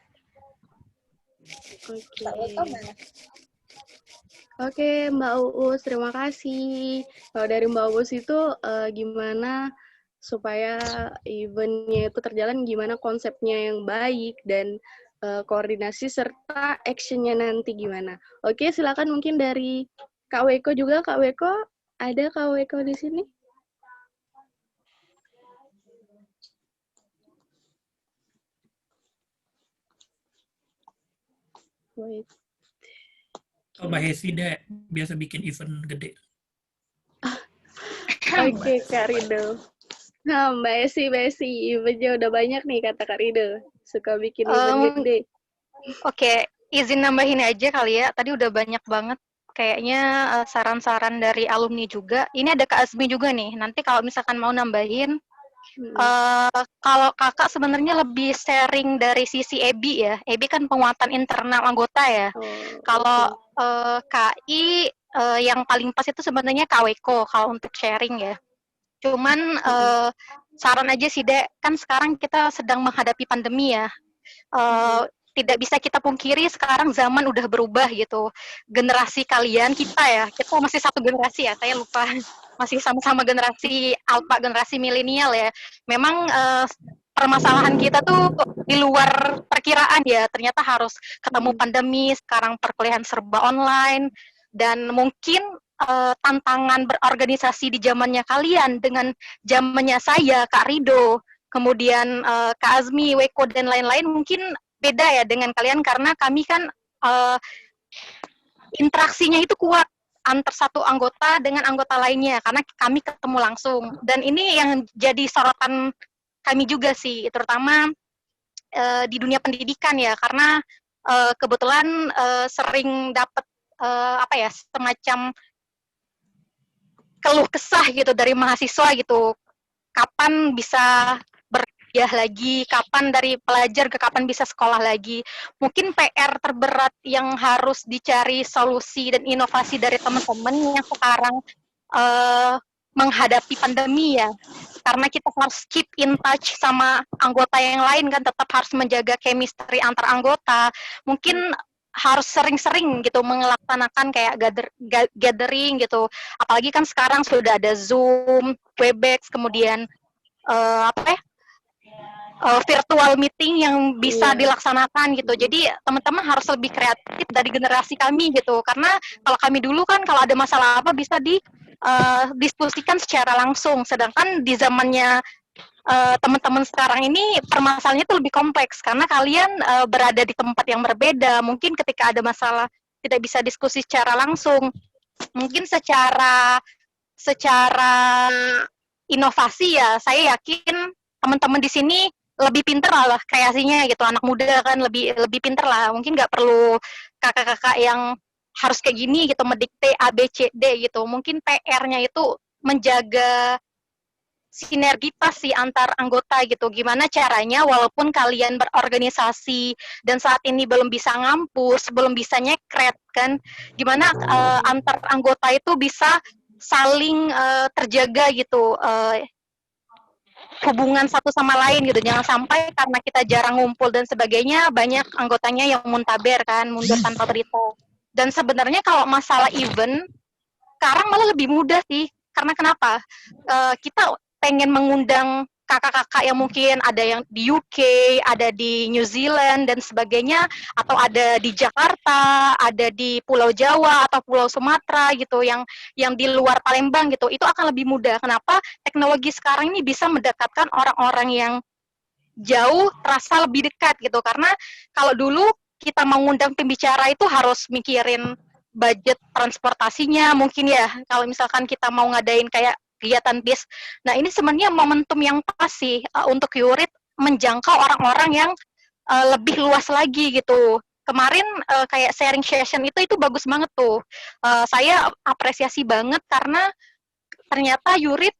Oke, Mbak Uus, terima kasih. Kalau dari Mbak Uus itu gimana supaya eventnya itu terjalan, gimana konsepnya yang baik, dan koordinasi serta actionnya nanti gimana. Oke, silakan mungkin dari Kak Weko juga. Kak Weko, ada Kak Weko di sini? Wait. Oh, Mbak Hesi deh, biasa bikin event gede. Oke, Kak Rido. Nah, Mbak Esi, eventnya udah banyak nih kata Kak Rido. Suka bikin event gede. Oke, izin nambahin aja kali ya. Tadi udah banyak banget kayaknya saran-saran dari alumni juga. Ini ada Kak Azmi juga nih. Nanti kalau misalkan mau nambahin, kalau kakak sebenarnya lebih sharing dari sisi EBI ya. EBI kan penguatan internal anggota ya. Kalau KI yang paling pas itu sebenarnya Kak Weko kalau untuk sharing ya. Cuman saran aja sih Dek, kan sekarang kita sedang menghadapi pandemi ya. Tidak bisa kita pungkiri sekarang zaman udah berubah gitu. Generasi kalian, kita masih satu generasi ya, saya lupa. Masih sama-sama generasi alpha, generasi milenial ya. Memang permasalahan kita tuh di luar perkiraan ya. Ternyata harus ketemu pandemi, sekarang perkuliahan serba online. Dan mungkin tantangan berorganisasi di zamannya kalian dengan zamannya saya, Kak Rido, kemudian Kak Azmi, Weko, dan lain-lain mungkin beda ya dengan kalian karena kami kan interaksinya itu kuat antar satu anggota dengan anggota lainnya karena kami ketemu langsung. Dan ini yang jadi sorotan kami juga sih, terutama di dunia pendidikan ya, karena kebetulan sering dapat semacam keluh kesah gitu dari mahasiswa gitu. Kapan bisa berkuliah lagi, kapan dari pelajar ke kapan bisa sekolah lagi. Mungkin PR terberat yang harus dicari solusi dan inovasi dari teman-teman yang sekarang menghadapi pandemi ya. Karena kita harus keep in touch sama anggota yang lain kan, tetap harus menjaga chemistry antar anggota. Mungkin harus sering-sering gitu melaksanakan kayak gathering gitu. Apalagi kan sekarang sudah ada Zoom, Webex, kemudian virtual meeting yang bisa dilaksanakan gitu. Jadi teman-teman harus lebih kreatif dari generasi kami gitu. Karena kalau kami dulu kan kalau ada masalah apa bisa didiskusikan secara langsung. Sedangkan di zamannya teman-teman sekarang ini permasalahannya itu lebih kompleks karena kalian berada di tempat yang berbeda. Mungkin ketika ada masalah tidak bisa diskusi secara langsung. Mungkin secara inovasi ya, saya yakin teman-teman di sini lebih pinter lah kreasinya gitu. Anak muda kan lebih pinter lah. Mungkin nggak perlu kakak-kakak yang harus kayak gini gitu mendikte A B C D gitu. Mungkin PR-nya itu menjaga sinergitas sih antar anggota gitu. Gimana caranya walaupun kalian berorganisasi dan saat ini belum bisa ngampus, belum bisa nyekret kan, gimana antar anggota itu bisa saling terjaga gitu hubungan satu sama lain gitu. Jangan sampai karena kita jarang ngumpul dan sebagainya banyak anggotanya yang muntaber kan, mundur tanpa berita. Dan sebenarnya kalau masalah event sekarang malah lebih mudah sih. Karena kenapa? Kita pengen mengundang kakak-kakak yang mungkin ada yang di UK, ada di New Zealand dan sebagainya, atau ada di Jakarta, ada di Pulau Jawa atau Pulau Sumatera gitu, yang di luar Palembang gitu, itu akan lebih mudah. Kenapa? Teknologi sekarang ini bisa mendekatkan orang-orang yang jauh terasa lebih dekat gitu. Karena kalau dulu kita mengundang pembicara itu harus mikirin budget transportasinya mungkin ya, kalau misalkan kita mau ngadain kayak kegiatan BIS. Nah, ini sebenarnya momentum yang pas sih untuk Yurit menjangkau orang-orang yang lebih luas lagi gitu. Kemarin kayak sharing session itu bagus banget tuh. Saya apresiasi banget karena ternyata Yurit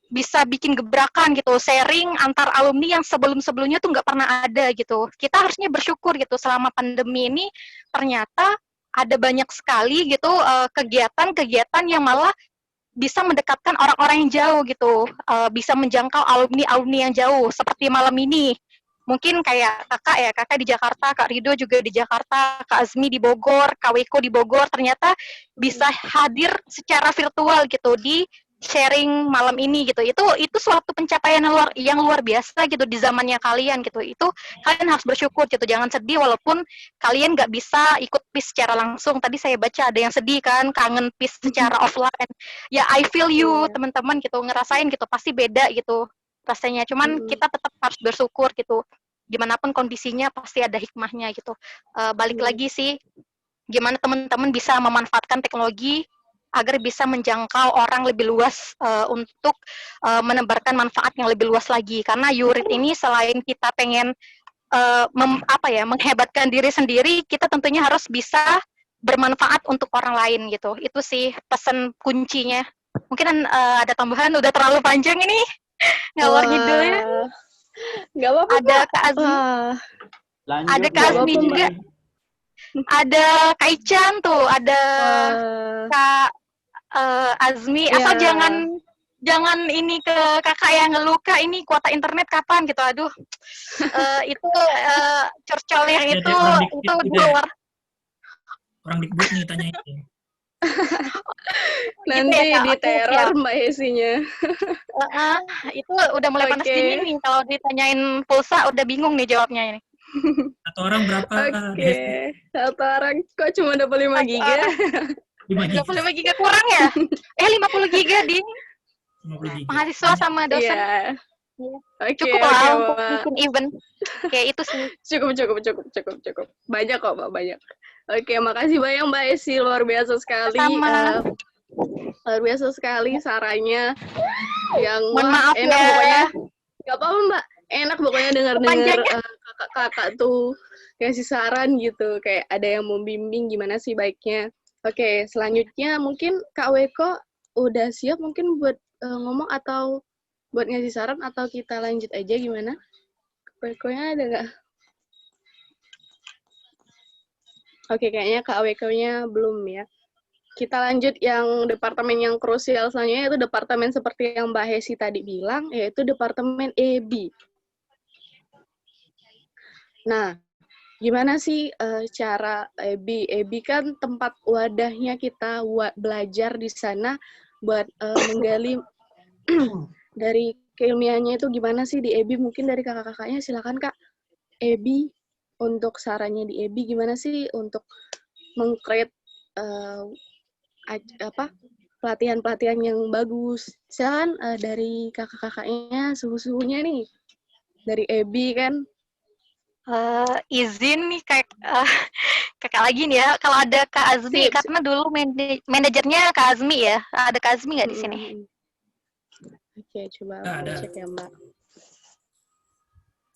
bisa bikin gebrakan gitu, sharing antar alumni yang sebelum-sebelumnya tuh nggak pernah ada gitu. Kita harusnya bersyukur gitu selama pandemi ini ternyata ada banyak sekali gitu kegiatan-kegiatan yang malah bisa mendekatkan orang-orang yang jauh gitu, bisa menjangkau alumni-alumni yang jauh seperti malam ini. Mungkin kayak kakak di Jakarta, Kak Rido juga di Jakarta, Kak Azmi di Bogor, Kak Weko di Bogor, ternyata bisa hadir secara virtual gitu di sharing malam ini gitu. Itu suatu pencapaian yang luar biasa gitu di zamannya kalian gitu. Itu kalian harus bersyukur gitu. Jangan sedih walaupun kalian nggak bisa ikut PIS secara langsung. Tadi saya baca ada yang sedih kan, kangen PIS secara offline. Ya I feel you teman-teman gitu, ngerasain gitu, pasti beda gitu rasanya. Cuman kita tetap harus bersyukur gitu. Gimana pun kondisinya pasti ada hikmahnya gitu. Balik lagi sih, gimana teman-teman bisa memanfaatkan teknologi agar bisa menjangkau orang lebih luas untuk menebarkan manfaat yang lebih luas lagi. Karena Yurit ini selain kita pengen menghebatkan diri sendiri, kita tentunya harus bisa bermanfaat untuk orang lain gitu. Itu sih pesan kuncinya. Mungkin ada tambahan, udah terlalu panjang ini ngalor ngidulnya. Nggak apa-apa. Ada Kak Azmi. Ada Kak Azmi juga. Ada Kak Ican tuh, ada Kak Azmi. Asal jangan ini ke kakak yang ngeluh, Kak, ini kuota internet kapan gitu. Aduh. Itu curcol yang itu di luar. Orang Dikbud nih tanya itu. Nanti gitu ya, Kak, diteror Mbak Hesinya. Itu udah mulai panas dingin nih. Kalau ditanyain pulsa udah bingung nih jawabnya ini. Satu orang berapa? Satu orang kok cuma 25 giga? 25 giga kurang ya? 50 giga di mahasiswa sama dosen. Yeah. Cukup lah untuk bikin event. Kayak itu sih. Cukup. Banyak kok, Mbak, banyak. Oke, makasih banyak Mbak Esi, luar biasa sekali. Luar biasa sekali sarannya. Yang maaf enak ya. Pokoknya. Gak apa-apa Mbak, enak pokoknya dengar-dengar kakak-kakak tuh ngasih saran gitu. Kayak ada yang membimbing gimana sih baiknya. Oke, selanjutnya mungkin Kak Weko udah siap mungkin buat ngomong atau buat ngasih saran atau kita lanjut aja gimana? Wekonya ada nggak? Oke, kayaknya Kak Weko-nya belum ya. Kita lanjut yang departemen yang krusial selanjutnya, yaitu departemen seperti yang Mbak Hesi tadi bilang, yaitu departemen EB. Nah, gimana sih cara EB? EB kan tempat wadahnya kita belajar di sana buat menggali dari keilmiahannya itu gimana sih di EB? Mungkin dari kakak-kakaknya, silakan Kak. EB, untuk sarannya di EB gimana sih untuk meng-create pelatihan-pelatihan yang bagus. Silakan dari kakak-kakaknya, suhu-suhunya nih. Dari EB kan. Izin nih kakak lagi nih ya. Kalau ada Kak Azmi, karena dulu manajernya Kak Azmi ya. Ada Kak Azmi nggak di sini? Oke, coba cek ya Mbak.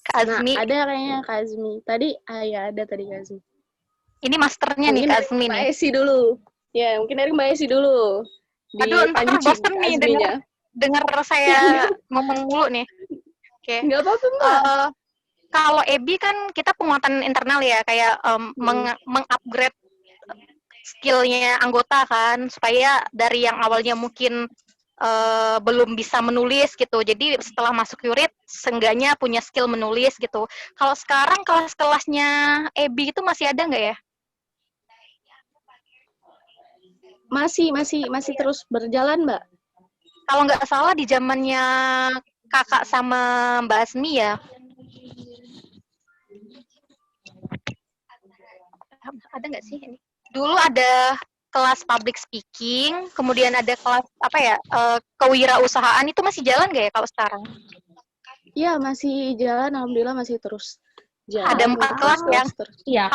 Kak Azmi. Nah, ada kayaknya Kak Azmi. Tadi, ya ada tadi Kak Azmi. Ini masternya nih Kak Azmi nih. Mbak Esi dulu. Ya, mungkin dari Mbak Esi dulu. Aduh, ntar bosen nih denger saya ngomong mulu nih. Oke. Nggak apa-apa Mbak. Kalau EB kan kita penguatan internal ya, kayak mengupgrade skillnya anggota kan, supaya dari yang awalnya mungkin belum bisa menulis gitu, jadi setelah masuk Yurit, seenggaknya punya skill menulis gitu. Kalau sekarang kelas-kelasnya EB itu masih ada nggak ya? Masih terus berjalan, Mbak. Kalau nggak salah di zamannya kakak sama Mbak Asmi ya. Ada nggak sih ini? Dulu ada kelas public speaking, kemudian ada kelas kewirausahaan, itu masih jalan nggak ya kalau sekarang? Iya, masih jalan, alhamdulillah masih terus jalan. Ada 4 kelas ya? Iya.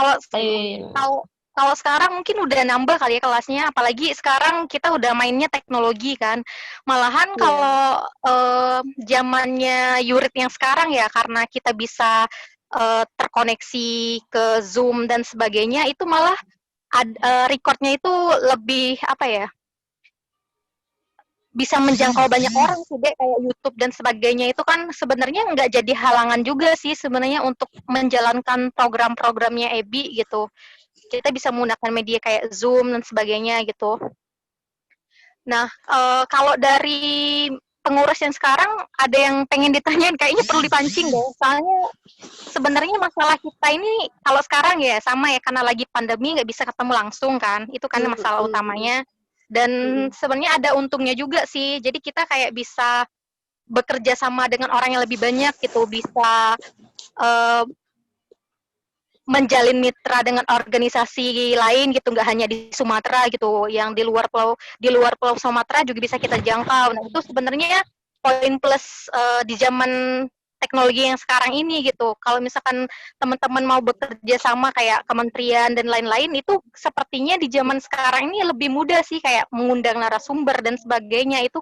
Kalau sekarang mungkin udah nambah kali ya kelasnya, apalagi sekarang kita udah mainnya teknologi kan. Malahan kalau zamannya Yurit yang sekarang ya, karena kita bisa terkoneksi ke Zoom dan sebagainya, itu malah recordnya itu lebih bisa menjangkau banyak orang sih deh, kayak YouTube dan sebagainya. Itu kan sebenarnya nggak jadi halangan juga sih sebenarnya untuk menjalankan program-programnya EBI gitu. kita bisa menggunakan media kayak Zoom dan sebagainya gitu. Nah, kalau dari pengurus yang sekarang ada yang pengen ditanyain, kayaknya perlu dipancing deh. Soalnya sebenarnya masalah kita ini kalau sekarang ya sama ya, karena lagi pandemi nggak bisa ketemu langsung kan, itu kan masalah utamanya. Dan sebenarnya ada untungnya juga sih, jadi kita kayak bisa bekerja sama dengan orang yang lebih banyak gitu, bisa menjalin mitra dengan organisasi lain gitu, nggak hanya di Sumatera gitu, yang di luar pulau Sumatera juga bisa kita jangkau. Nah itu sebenarnya poin plus di zaman teknologi yang sekarang ini gitu. Kalau misalkan teman-teman mau bekerja sama kayak kementerian dan lain-lain, itu sepertinya di zaman sekarang ini lebih mudah sih, kayak mengundang narasumber dan sebagainya itu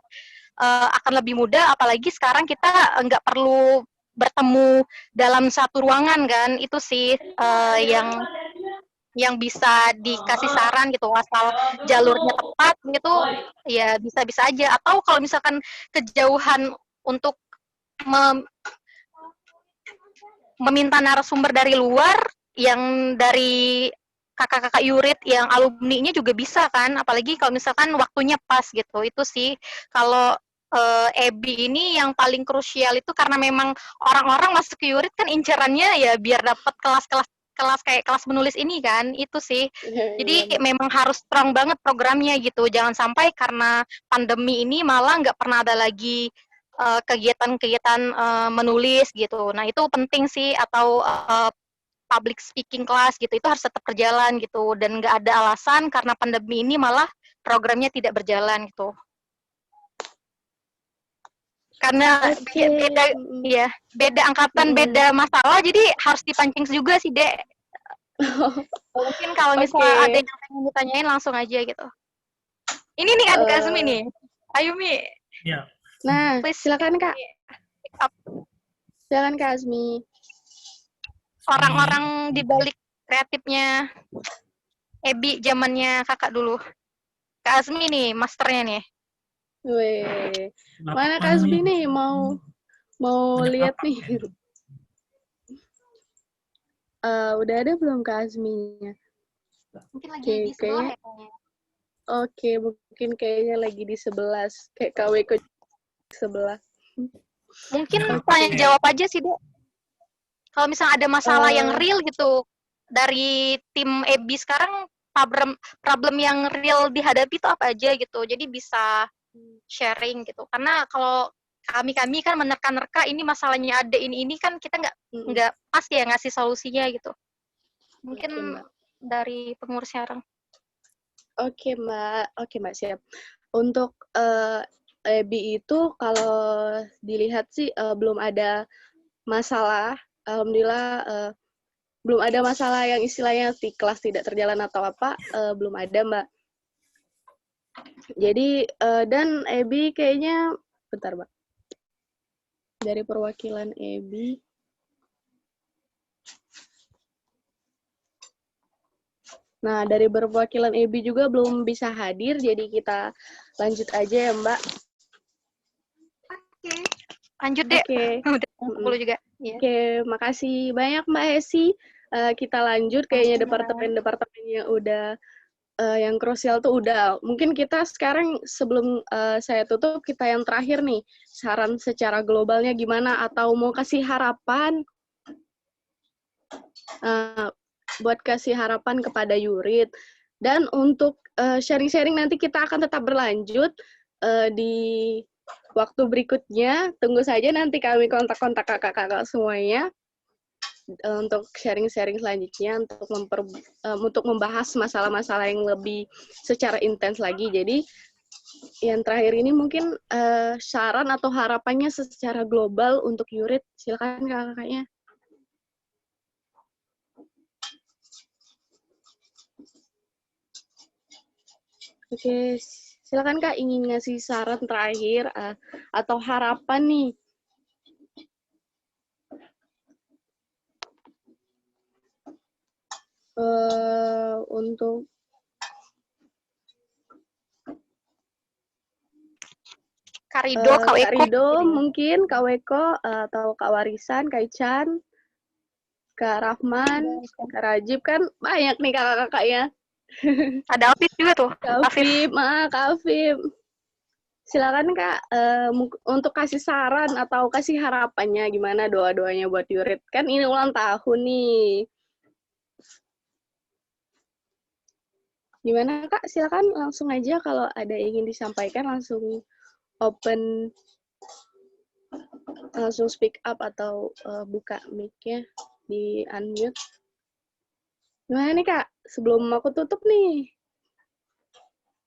akan lebih mudah. Apalagi sekarang kita nggak perlu bertemu dalam satu ruangan kan, itu sih yang bisa dikasih saran gitu, asal jalurnya tepat gitu ya bisa-bisa aja. Atau kalau misalkan kejauhan untuk meminta narasumber dari luar, yang dari kakak-kakak yurid yang alumni-nya juga bisa kan, apalagi kalau misalkan waktunya pas gitu. Itu sih kalau EBI ini yang paling krusial itu, karena memang orang-orang masuk ke yurid kan incerannya ya biar dapat kelas kayak kelas menulis ini kan, itu sih. Jadi memang harus strong banget programnya gitu, jangan sampai karena pandemi ini malah nggak pernah ada lagi kegiatan-kegiatan menulis gitu. Nah itu penting sih, atau public speaking class gitu, itu harus tetap berjalan gitu, dan nggak ada alasan karena pandemi ini malah programnya tidak berjalan gitu. Karena beda angkatan, beda masalah, jadi harus dipancing juga sih, Dek. Mungkin kalau misalnya ada yang pengen ditanyain langsung aja gitu. Ini nih ada Azmi nih. Ayo Mi. Ya. Nah, silakan Kak. Silakan Kak Azmi. Orang-orang di balik kreatifnya Ebi zamannya Kakak dulu. Kak Azmi nih, masternya nih. Weh, mana Kak Azmi nih mau lihat nih? Udah ada belum Kak Azminya? Mungkin lagi di sebelah ya kayaknya. Oke, mungkin kayaknya lagi di 11, kayak KW ke sebelah. Mungkin tanya jawab aja sih, Dek. Kalau misalnya ada masalah yang real gitu dari tim EBI sekarang, problem yang real dihadapi itu apa aja gitu. Jadi bisa sharing gitu. Karena kalau kami kan menerka-nerka ini masalahnya ada ini kan kita nggak pasti ya ngasih solusinya gitu. Mungkin dari pengurus sekarang. Oke Mbak, siap. Untuk EBI itu kalau dilihat sih belum ada masalah. Alhamdulillah belum ada masalah yang istilahnya di kelas tidak terjalan atau apa, belum ada Mbak. Jadi dan EBI kayaknya, bentar Mbak, dari perwakilan EBI. Nah, dari perwakilan EBI juga belum bisa hadir, jadi kita lanjut aja ya Mbak. Oke, lanjut deh. Udah 10 juga. Oke, makasih banyak Mbak Hesi. Kita lanjut, kayaknya departemen-departemennya udah yang krusial tuh udah. Mungkin kita sekarang sebelum saya tutup, kita yang terakhir nih, saran secara globalnya gimana, atau mau kasih harapan buat kasih harapan kepada yurid. Dan untuk sharing-sharing nanti kita akan tetap berlanjut di waktu berikutnya. Tunggu saja nanti kami kontak-kontak kakak-kakak semuanya untuk sharing-sharing selanjutnya, untuk membahas masalah-masalah yang lebih secara intens lagi. Jadi yang terakhir ini mungkin saran atau harapannya secara global untuk yurid. Silakan kakak-kakaknya. Oke, silakan Kak, ingin ngasih saran terakhir atau harapan nih. Untuk Kak Rido, Kak Rido mungkin, Kak Weko, atau Kak Warisan, Kak Ican. Kak Rahman, Kak Rajib, kan banyak nih kakak-kakaknya. Ada Afif juga tuh. Kak Afif, Kak Afif. Silakan Kak, untuk kasih saran atau kasih harapannya gimana doa-doanya buat Yurit. Kan ini ulang tahun nih. Gimana Kak? Silakan langsung aja kalau ada yang ingin disampaikan langsung open, langsung speak up atau buka mic-nya di unmute. Gimana nih Kak? Sebelum aku tutup nih.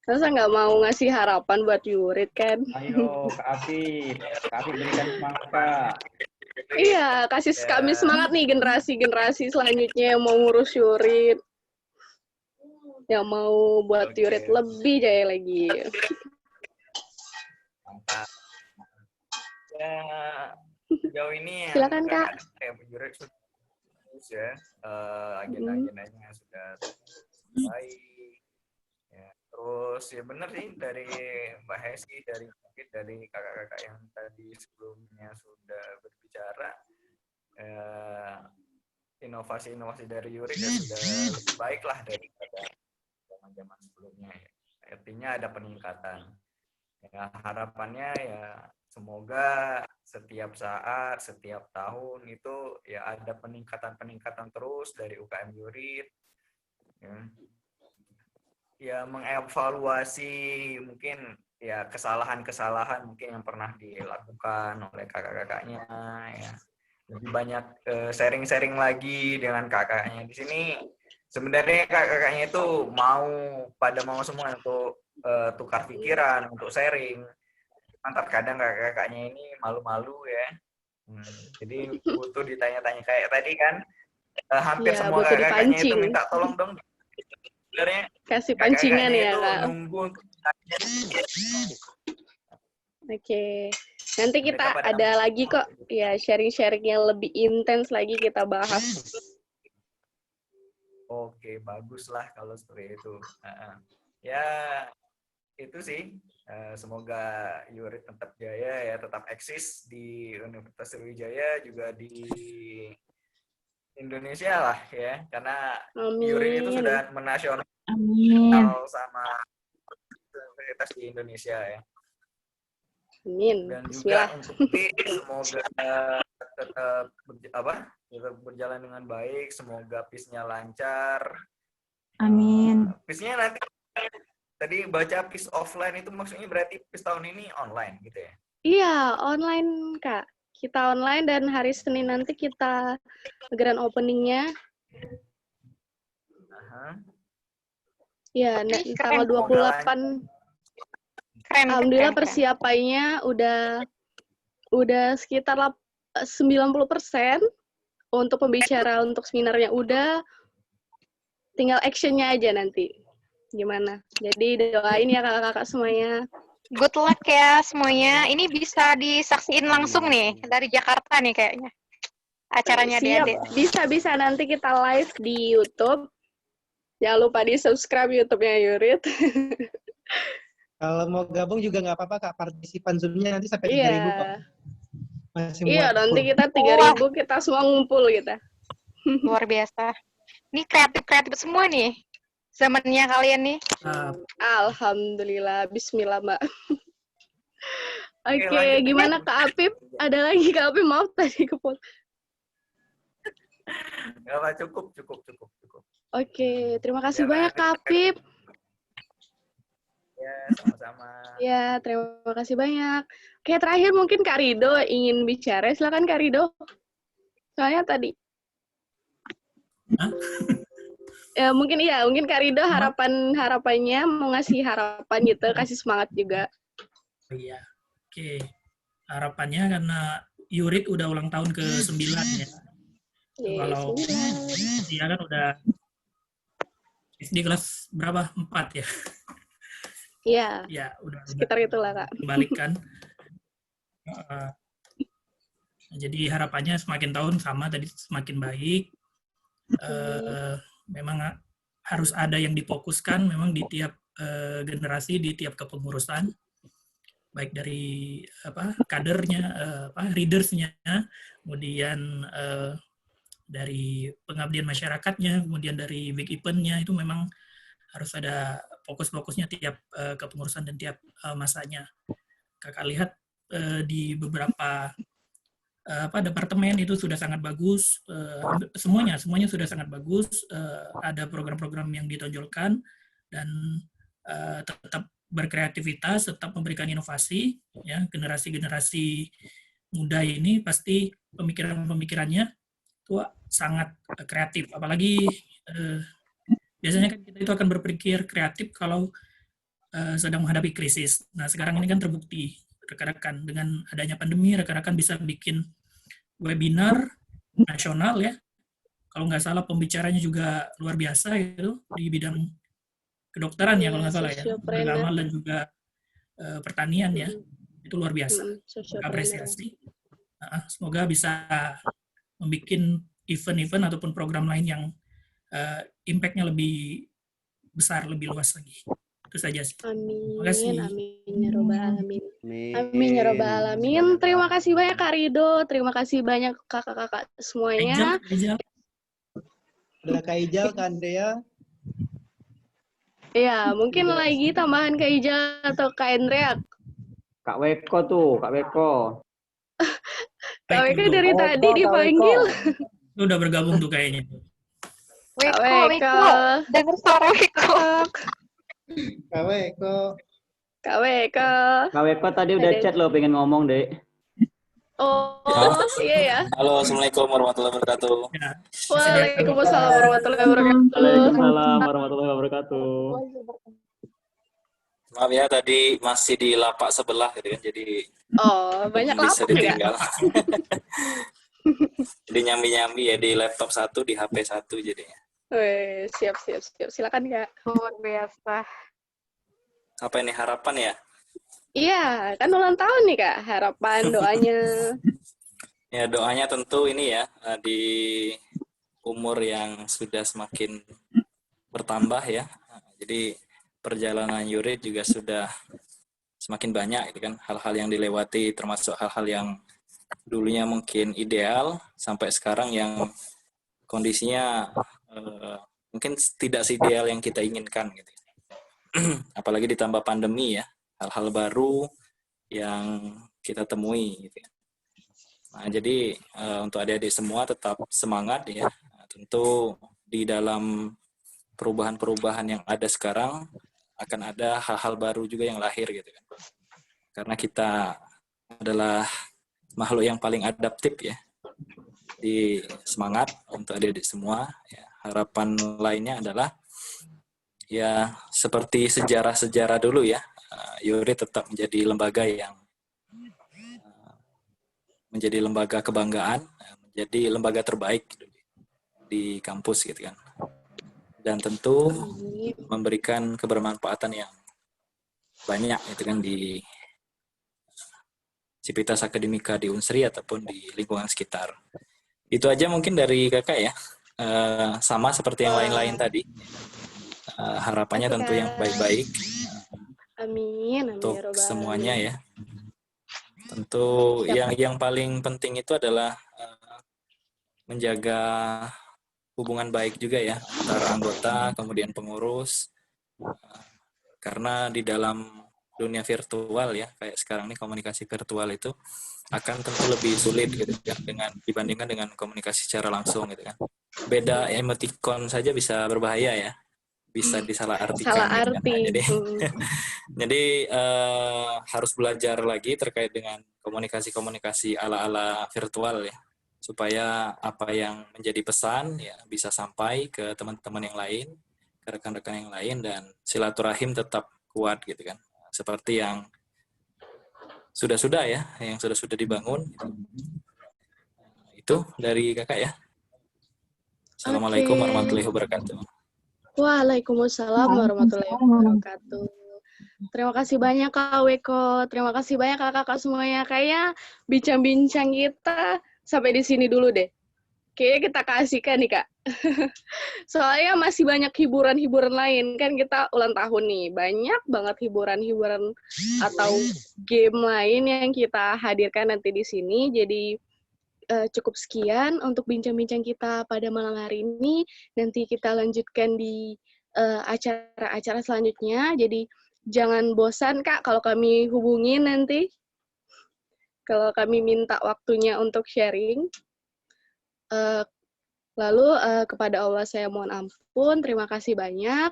Masa nggak mau ngasih harapan buat Yurit kan? Ayo Kak Afif berikan semangat Kak. Iya, kasih kami semangat nih generasi-generasi selanjutnya yang mau ngurus Yurit. Yang mau buat Yurit lebih jaya lagi. Mantap. Ya, sejauh ini Silakan Kak. Yurit sudah ya, agenda-agendanya sudah baik. Ya, terus ya benar sih dari Mbak Hesi, dari kakak-kakak yang tadi sebelumnya sudah berbicara, inovasi-inovasi dari Yurit ya sudah lebih baik lah daripada zaman sebelumnya. Ya. Artinya ada peningkatan. Ya, harapannya ya semoga setiap saat, setiap tahun itu ya ada peningkatan-peningkatan terus dari UKM Yurit. Ya mengevaluasi mungkin ya kesalahan-kesalahan mungkin yang pernah dilakukan oleh kakak-kakaknya ya. Lebih banyak sharing-sharing lagi dengan kakaknya. Di sini sebenarnya kakak-kakaknya itu mau semua untuk tukar pikiran, untuk sharing. Terkadang kakak-kakaknya ini malu-malu ya. Jadi butuh ditanya-tanya kayak tadi kan. Hampir Ya, semua butuh kakak-kakaknya itu dipancing. minta tolong dong. Sebenarnya Kasih pancingan kakak-kakaknya ya itu Kak. nunggu untuk Oke. Nanti kita ada lagi kok ya sharing-sharing yang lebih intens lagi kita bahas. Oke, baguslah kalau seperti itu. Ya, itu sih. Semoga Yurit tetap jaya ya, tetap eksis di Universitas Sriwijaya, juga di Indonesia lah ya. Karena Yurit itu sudah menasional sama universitas di Indonesia ya. Amin. Dan Bismillah. juga untuk semoga tetap berjalan dengan baik, semoga PIS-nya lancar. Amin. PIS-nya nanti tadi baca PIS offline itu maksudnya berarti PIS tahun ini online gitu ya? Iya, online Kak. Kita online dan hari Senin nanti kita grand opening-nya. Ya, tanggal 28. Alhamdulillah persiapannya udah sekitar 90% untuk pembicara untuk seminarnya udah, tinggal actionnya aja nanti gimana. Jadi doain ya kakak-kakak semuanya. Good luck ya semuanya. Ini bisa disaksiin langsung nih dari Jakarta nih kayaknya acaranya adik-adik. Bisa nanti kita live di YouTube. Jangan lupa di subscribe YouTube-nya Yurit. Kalau mau gabung juga nggak apa-apa Kak, partisipan Zoom-nya nanti sampai 3.000 kok. Masih Iya, muat nanti full. kita 3.000 kita semua ngumpul kita. Luar biasa. Ini kreatif-kreatif semua nih. Zamannya kalian nih. Alhamdulillah, bismillah, Mbak. Oke, gimana Kak Afif? Ada lagi Kak Afif, maaf tadi kepotong. Nggak apa, cukup. Oke, terima kasih banyak Kak Afif. Ya, sama-sama. Ya, terima kasih banyak. Oke, terakhir mungkin Kak Rido ingin bicara. Silakan Kak Rido. Soalnya tadi. Ya, mungkin Kak Rido harapannya mau ngasih harapan gitu, kasih semangat juga. Iya. Oke. Harapannya karena Yurit udah ulang tahun ke-9 ya. Kalau dia kan udah SD kelas berapa? 4 ya. Iya. Ya, udah sekitar itulah Kak. Kembalikan. Jadi harapannya semakin tahun sama tadi semakin baik. Memang harus ada yang difokuskan memang di tiap generasi, di tiap kepengurusan, baik dari kadernya, readersnya, kemudian dari pengabdian masyarakatnya, kemudian dari big event-nya, itu memang harus ada fokus-fokusnya tiap kepengurusan dan tiap masanya. Kakak lihat di beberapa departemen itu sudah sangat bagus, semuanya sudah sangat bagus, ada program-program yang ditonjolkan dan tetap berkreativitas, tetap memberikan inovasi, ya. Generasi-generasi muda ini pasti pemikirannya itu sangat kreatif, apalagi biasanya kan kita itu akan berpikir kreatif kalau sedang menghadapi krisis. Nah, sekarang ini kan terbukti rekan-rekan dengan adanya pandemi, rekan-rekan bisa bikin webinar nasional, ya. Kalau nggak salah pembicaranya juga luar biasa gitu di bidang kedokteran, ya kalau nggak salah, ya, keagamaan dan juga pertanian, ya. Itu luar biasa. Apresiasi. Semoga bisa membuat event-event ataupun program lain yang impact-nya lebih besar, lebih luas lagi. Itu saja sih. Amin. Terima kasih. Amin ya robbal alamin. Amin ya robbal alamin. Terima kasih banyak Kak Rido, terima kasih banyak kakak-kakak semuanya. Ada Kak Ijal, Kak Andrea. Ya, mungkin lagi tambahan Kak Ijal atau Kak Andrea. Kak Weko tuh, Kak Weko. Kak Weko dari tadi dipanggil. Lu udah bergabung tuh kayaknya. Weko. Dengar suara Weko. Kak Weko. Kak Weko. Kak Weko tadi udah chat lo pengen ngomong, Dek. Oh, iya ya. Halo, Assalamualaikum warahmatullahi wabarakatuh. Waalaikumsalam warahmatullahi wabarakatuh. Waalaikumsalam warahmatullahi wabarakatuh. Maaf ya, tadi masih di lapak sebelah gitu kan, jadi banyak bisa lapak ditinggal. Jadi nyambi-nyambi ya di laptop satu, di HP satu jadinya. Wih, siap. Silakan Kak. Luar biasa. Apa ini harapan ya? Iya, kan ulang tahun nih Kak. Harapan, doanya. Ya doanya tentu ini ya, di umur yang sudah semakin bertambah ya. Jadi perjalanan Yurid juga sudah semakin banyak gitu kan, hal-hal yang dilewati, termasuk hal-hal yang dulunya mungkin ideal sampai sekarang yang kondisinya mungkin tidak seideal yang kita inginkan gitu. Apalagi ditambah pandemi ya, hal-hal baru yang kita temui gitu ya. Nah, jadi untuk adik-adik semua tetap semangat ya. Tentu di dalam perubahan-perubahan yang ada sekarang akan ada hal-hal baru juga yang lahir gitu kan. Karena kita adalah makhluk yang paling adaptif ya. Di semangat untuk adik-adik semua ya. Harapan lainnya adalah ya seperti sejarah-sejarah dulu ya. Yurid tetap menjadi lembaga yang menjadi lembaga kebanggaan, menjadi lembaga terbaik di kampus gitu kan. Dan tentu memberikan kebermanfaatan yang banyak gitu kan di Civitas Akademika di Unsri ataupun di lingkungan sekitar. Itu aja mungkin dari kakak ya. Sama seperti yang lain-lain tadi. Harapannya tentu yang baik-baik. Amin. Untuk semuanya ya. Tentu yang paling penting itu adalah menjaga hubungan baik juga ya antara anggota kemudian pengurus, karena di dalam dunia virtual ya kayak sekarang ini komunikasi virtual itu akan tentu lebih sulit gitu kan dibandingkan dengan komunikasi secara langsung gitu kan. Beda emoticon saja bisa berbahaya ya, bisa disalahartikan. Salah gitu arti. kan. Jadi harus belajar lagi terkait dengan komunikasi ala-ala virtual ya, supaya apa yang menjadi pesan ya bisa sampai ke teman-teman yang lain, ke rekan-rekan yang lain, dan silaturahim tetap kuat gitu kan, seperti yang sudah-sudah ya, yang sudah-sudah dibangun. Itu dari kakak ya. Assalamualaikum warahmatullahi wabarakatuh. Waalaikumsalam warahmatullahi wabarakatuh. Terima kasih banyak Kak Weko, terima kasih banyak kakak-kakak semuanya. Kayaknya bincang-bincang kita sampai di sini dulu deh. Kayaknya kita kasihkan nih Kak. Soalnya masih banyak hiburan-hiburan lain. Kan kita ulang tahun nih. Banyak banget hiburan-hiburan atau game lain yang kita hadirkan nanti di sini. Jadi cukup sekian untuk bincang-bincang kita pada malam hari ini. Nanti kita lanjutkan di acara-acara selanjutnya. Jadi jangan bosan Kak kalau kami hubungin nanti. Kalau kami minta waktunya untuk sharing. Lalu kepada Allah saya mohon ampun. Terima kasih banyak.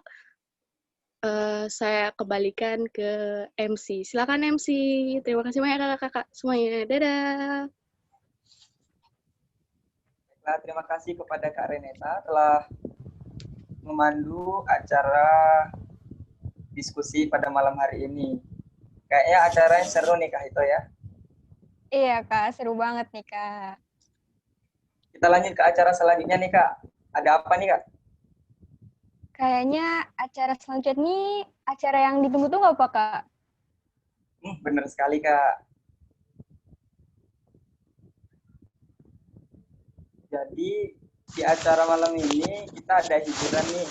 Saya kembalikan ke MC. Silakan MC. Terima kasih banyak kakak-kakak semuanya. Dadah. Baiklah, terima kasih kepada Kak Reneta telah memandu acara diskusi pada malam hari ini. Kayaknya acaranya seru nih Kak Hito ya. Iya Kak, seru banget nih Kak. Kita lanjut ke acara selanjutnya nih Kak. Ada apa nih Kak? Kayaknya acara selanjutnya nih acara yang ditunggu-tunggu apa Kak? Bener sekali Kak. Jadi di acara malam ini kita ada hiburan nih.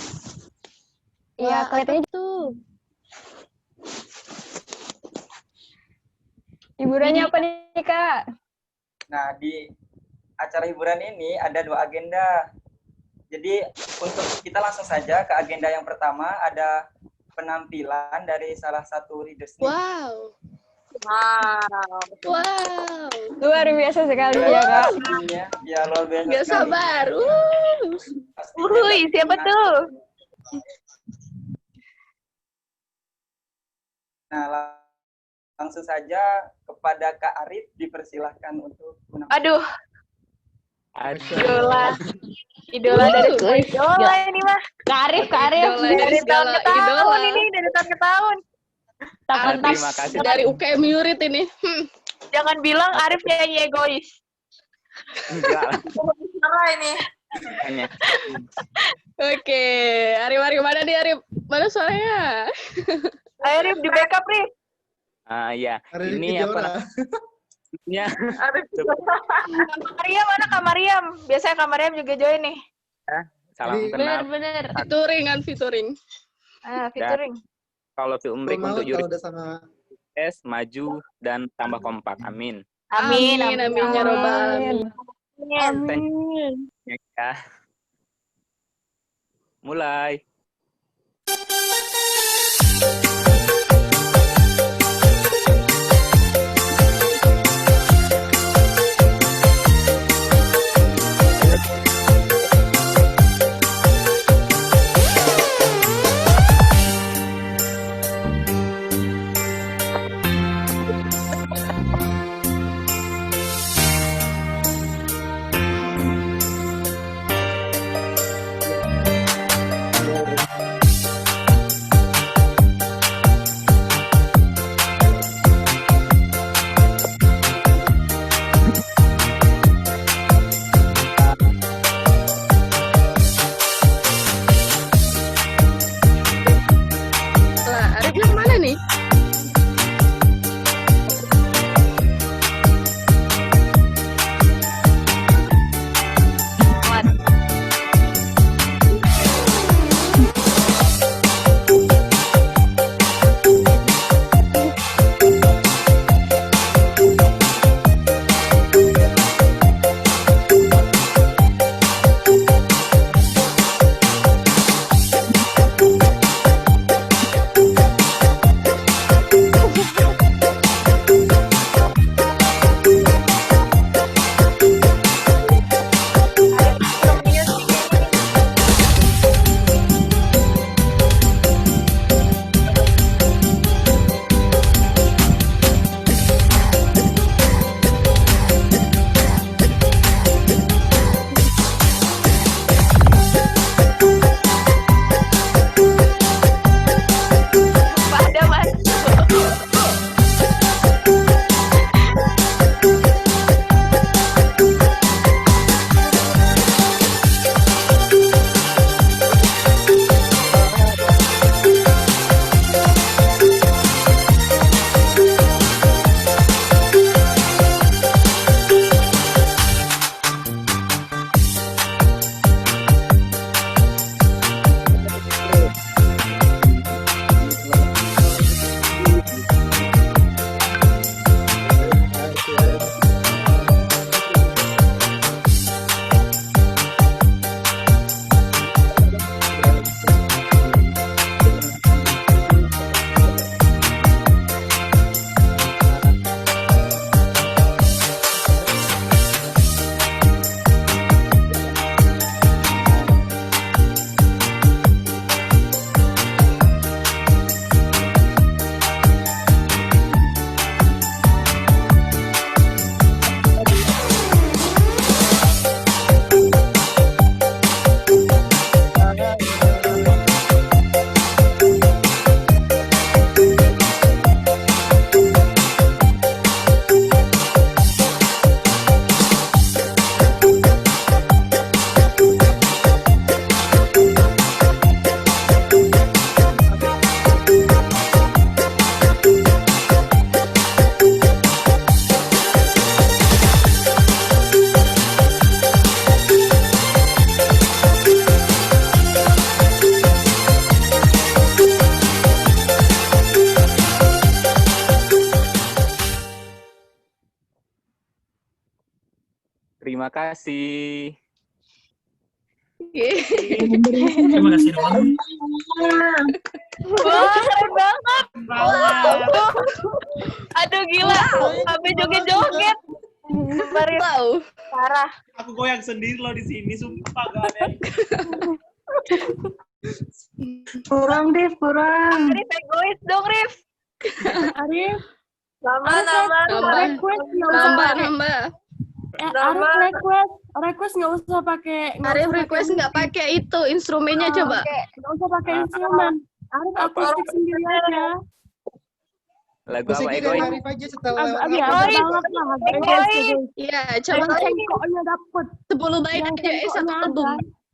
Iya, kelihatannya tuh. Hiburannya apa nih Kak? Nah, di acara hiburan ini ada 2 agenda. Jadi untuk kita langsung saja ke agenda yang pertama, ada penampilan dari salah satu readers nih. Wow. Luar biasa sekali ya Kak. Ya luar biasa. Gak sekali. sabar. Siapa tuh? Nah, langsung saja kepada Kak Arif dipersilahkan untuk menampilan. Aduh. Idola dari idola ini mah. Kak Arif dari tahun ke tahun ini, dari tahun ke tahun. Terima kasih dari UKM Yurit ini. Jangan bilang Arif nyanyi egois. Enggak. Salah ini. Oke, Arif mana nih Arif? Mana suaranya? Ayo Arif di backup Rif. Ya, ini apa namanya? Maria mana Kak Mariam? Biasanya Kak Mariam juga join nih. Salam kenal. Bener. Featuring. Featuring. Kalau Umrik untuk Yurit sama maju dan tambah kompak. Amin. Amin ya robbal alamin. Ya. Mulai. Terima kasih. Terima kasih Ron. Wah, keren banget. Wow. Aduh, gila. Sampai joget-joget. Wow. Parah. Aku goyang sendiri loh di sini, sumpah gak ada. Kurang, Rif, kurang. Arif, egois dong, Rif. Arif. Nambah. Request nggak usah pakai. Arif request nggak pakai itu instrumennya coba. Nggak usah pakai instrumen. Arif akustik sendiri aja. Lagu apa Egois? Arif aja setelah Iya, coba cengkoknya dapet 10 bait aja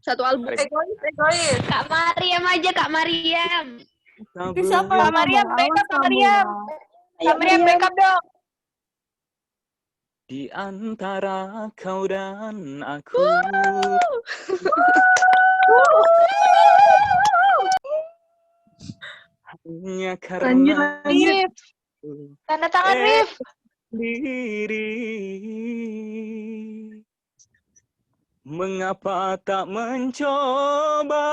satu album. Egois. Kak Mariam aja, Kak Mariam. Siapa Kak Mariam, backup Kak Mariam. Kak Mariam backup dong. Di antara kau dan aku. Hanya karena Rif. Tanda tangan Rif. Diri. Mengapa tak mencoba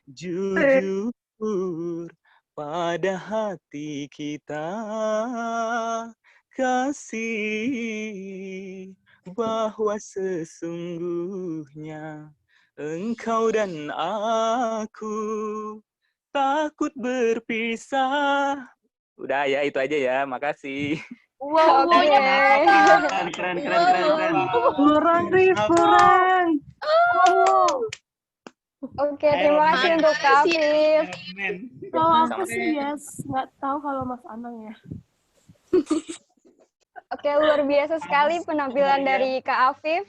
jujur pada hati kita, kasih, bahwa sesungguhnya engkau dan aku takut berpisah. Udah ya, itu aja ya. Makasih. Wow, keren. Kurang, Rif, kurang. Oke, terima kasih untuk Kak Afif. Kalau aku sih nggak tahu kalau Mas Anang ya. Oke, luar biasa sekali penampilan dari Kak Afif.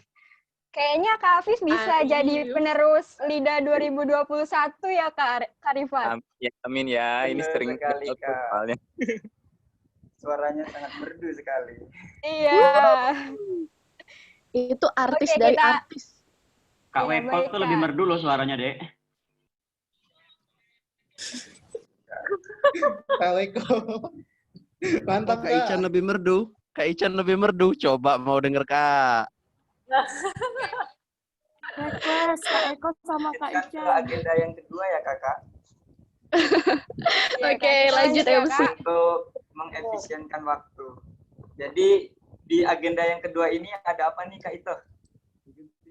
Kayaknya Kak Afif bisa jadi penerus LIDA 2021 ya Kak Rifat. Ya, amin ya. Ini sering sekali, Kak. soalnya. Suaranya sangat merdu sekali. Iya. Itu artis Oke, dari kita- artis. Kak Iya, Weko baik, tuh lebih Kak. merdu loh suaranya, Dek. Kak Weko. Mantap, Kak Ican lebih merdu. Kak Ican lebih merdu. Coba mau denger, Kak. Request Kak Eko sama Kak Kan ke Ican. agenda yang kedua ya kakak. Oke, lanjut ya, MC. Kak. Untuk mengefisienkan waktu. Jadi di agenda yang kedua ini ada apa nih Kak Ito?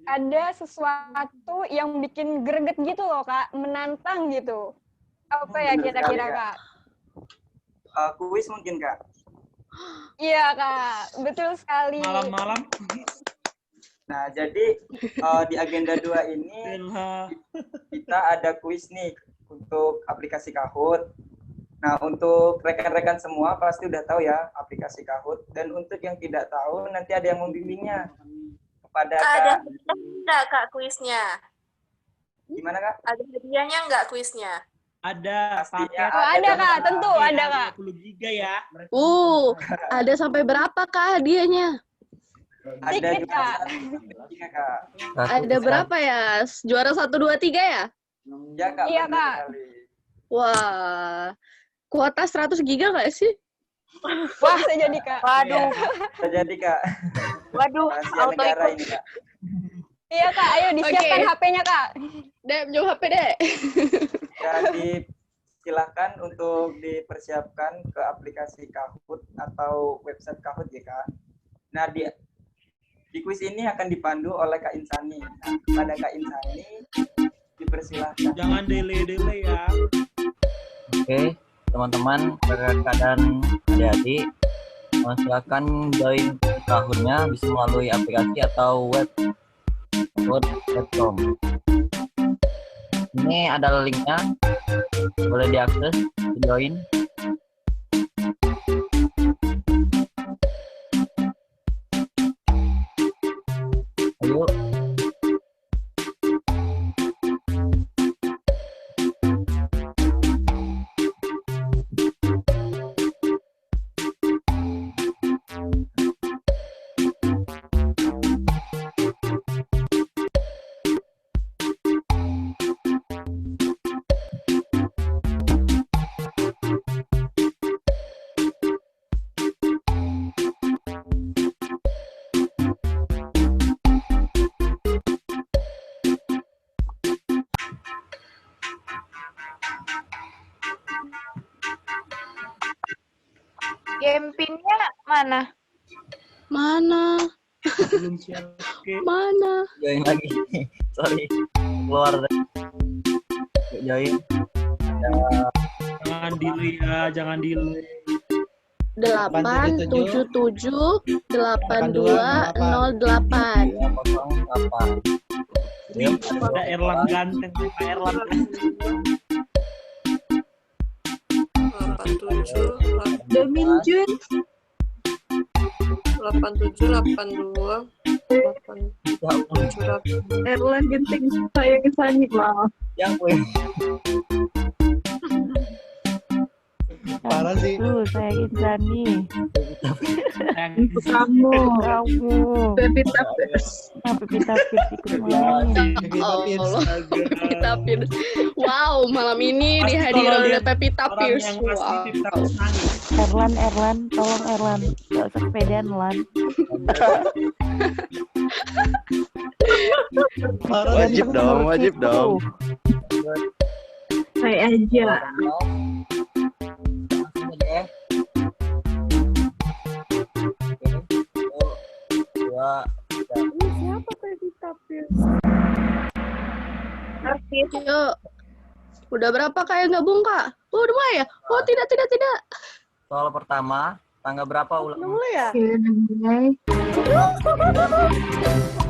Ada sesuatu yang bikin greget gitu loh Kak, menantang gitu. Apa ya Bener kira-kira sekali, Kak? Kuis mungkin Kak? Iya Kak, betul sekali. Malam-malam. Nah, jadi di agenda 2 ini kita ada kuis nih untuk aplikasi Kahoot. Nah, untuk rekan-rekan semua pasti udah tahu ya aplikasi Kahoot. Dan untuk yang tidak tahu, nanti ada yang membimbingnya kepada Ada Kak. enggak Kak kuisnya? Gimana Kak? Ada hadiahnya enggak kuisnya? Ada paket. Oh, ada Kak, tentu ada Kak. 20 giga ya. Ada sampai berapa Kak hadiahnya? Ada Tiket, Kak. Kak. Ada berapa ya? Juara 1, 2, 3 ya? Ya Kak. Iya, benar Kak. sekali. Wah, kuota 100 giga nggak sih? Wah, bisa jadi Kak. Waduh. Bisa jadi Kak. Waduh, Rahasia auto negara ikut. ini Kak. Iya Kak, ayo disiapkan Oke. HP-nya Kak. Dek, jauh HP dek. Ya, silahkan untuk dipersiapkan ke aplikasi Kahoot atau website Kahoot ya Kak. Nah, di kuis ini akan dipandu oleh Kak Insani. Nah, pada Kak Insani dipersilahkan. Jangan delay-delay ya. Oke, teman-teman, kakak dan adik-adik, silakan join Kahoot-nya bisa melalui aplikasi atau web kahoot.com. Ini ada linknya, boleh diakses, join. Ayo. mana? Mana? Mana? Join lagi. Sorry. Keluar deh. Join. Jangan delay ya, jangan delay. 877 8208. Ada Erlan ganteng, Pak Erlan. 87 Dominjun 87 82 87 Erlan genteng saya kesani maaf. Yang gue. Parah sih. Saya Insani. Untuk kamu. Pepita Pierce. Pepita Pierce ikut main. Pepita Pierce. Wow, malam ini dihadirkan oleh Pepita Pierce. Wow. Erlan, tolong Erlan. Gak usah sepedaan, Lan. Wajib dong. Saya aja. Siapa Pepita Pierce? Yuk. Udah berapa kayak gabung, Kak? Oh, udah mulai ya? Oh, tidak. Soal pertama, tanggal berapa ulang? Udah mulai ya?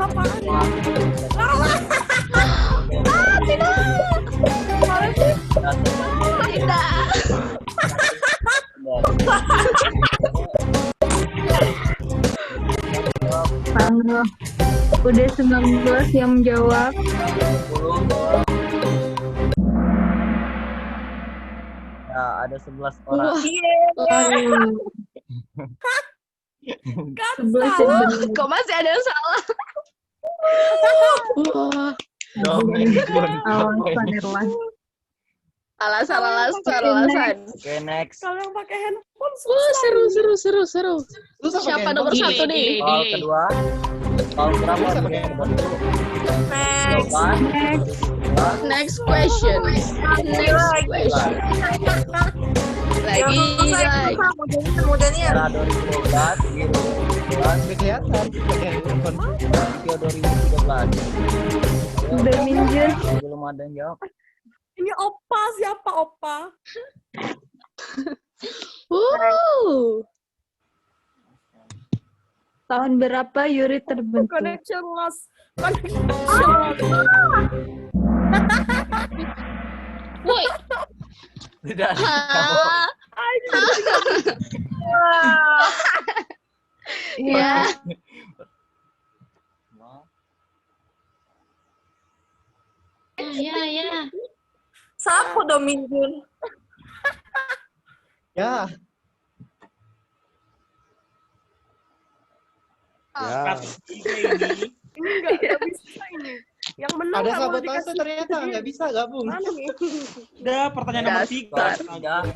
Apaan? Tanggal udah 19 yang menjawab. Ya, ada 11 orang. Kok masih ada yang salah? Alasan. Oke, next. Kalau yang pakai handphone Seru. Siapa nomor 1 nih? Soal kedua. Soal berapa? Next question. Lagi. Era 2012, biru 2012, kelihatan. Video 2013. Dominjun. Belum ada yang jawab. Ini Opa, siapa Opa? Tahun berapa Yuri terbentuk? Connection loss. Woi. Tidak. Ya. Ya. Siapa Dominjun? Ya. Enggak bisa ini. Yang menang Ada sabotase ternyata nggak bisa gabung. Udah, pertanyaan nomor 3.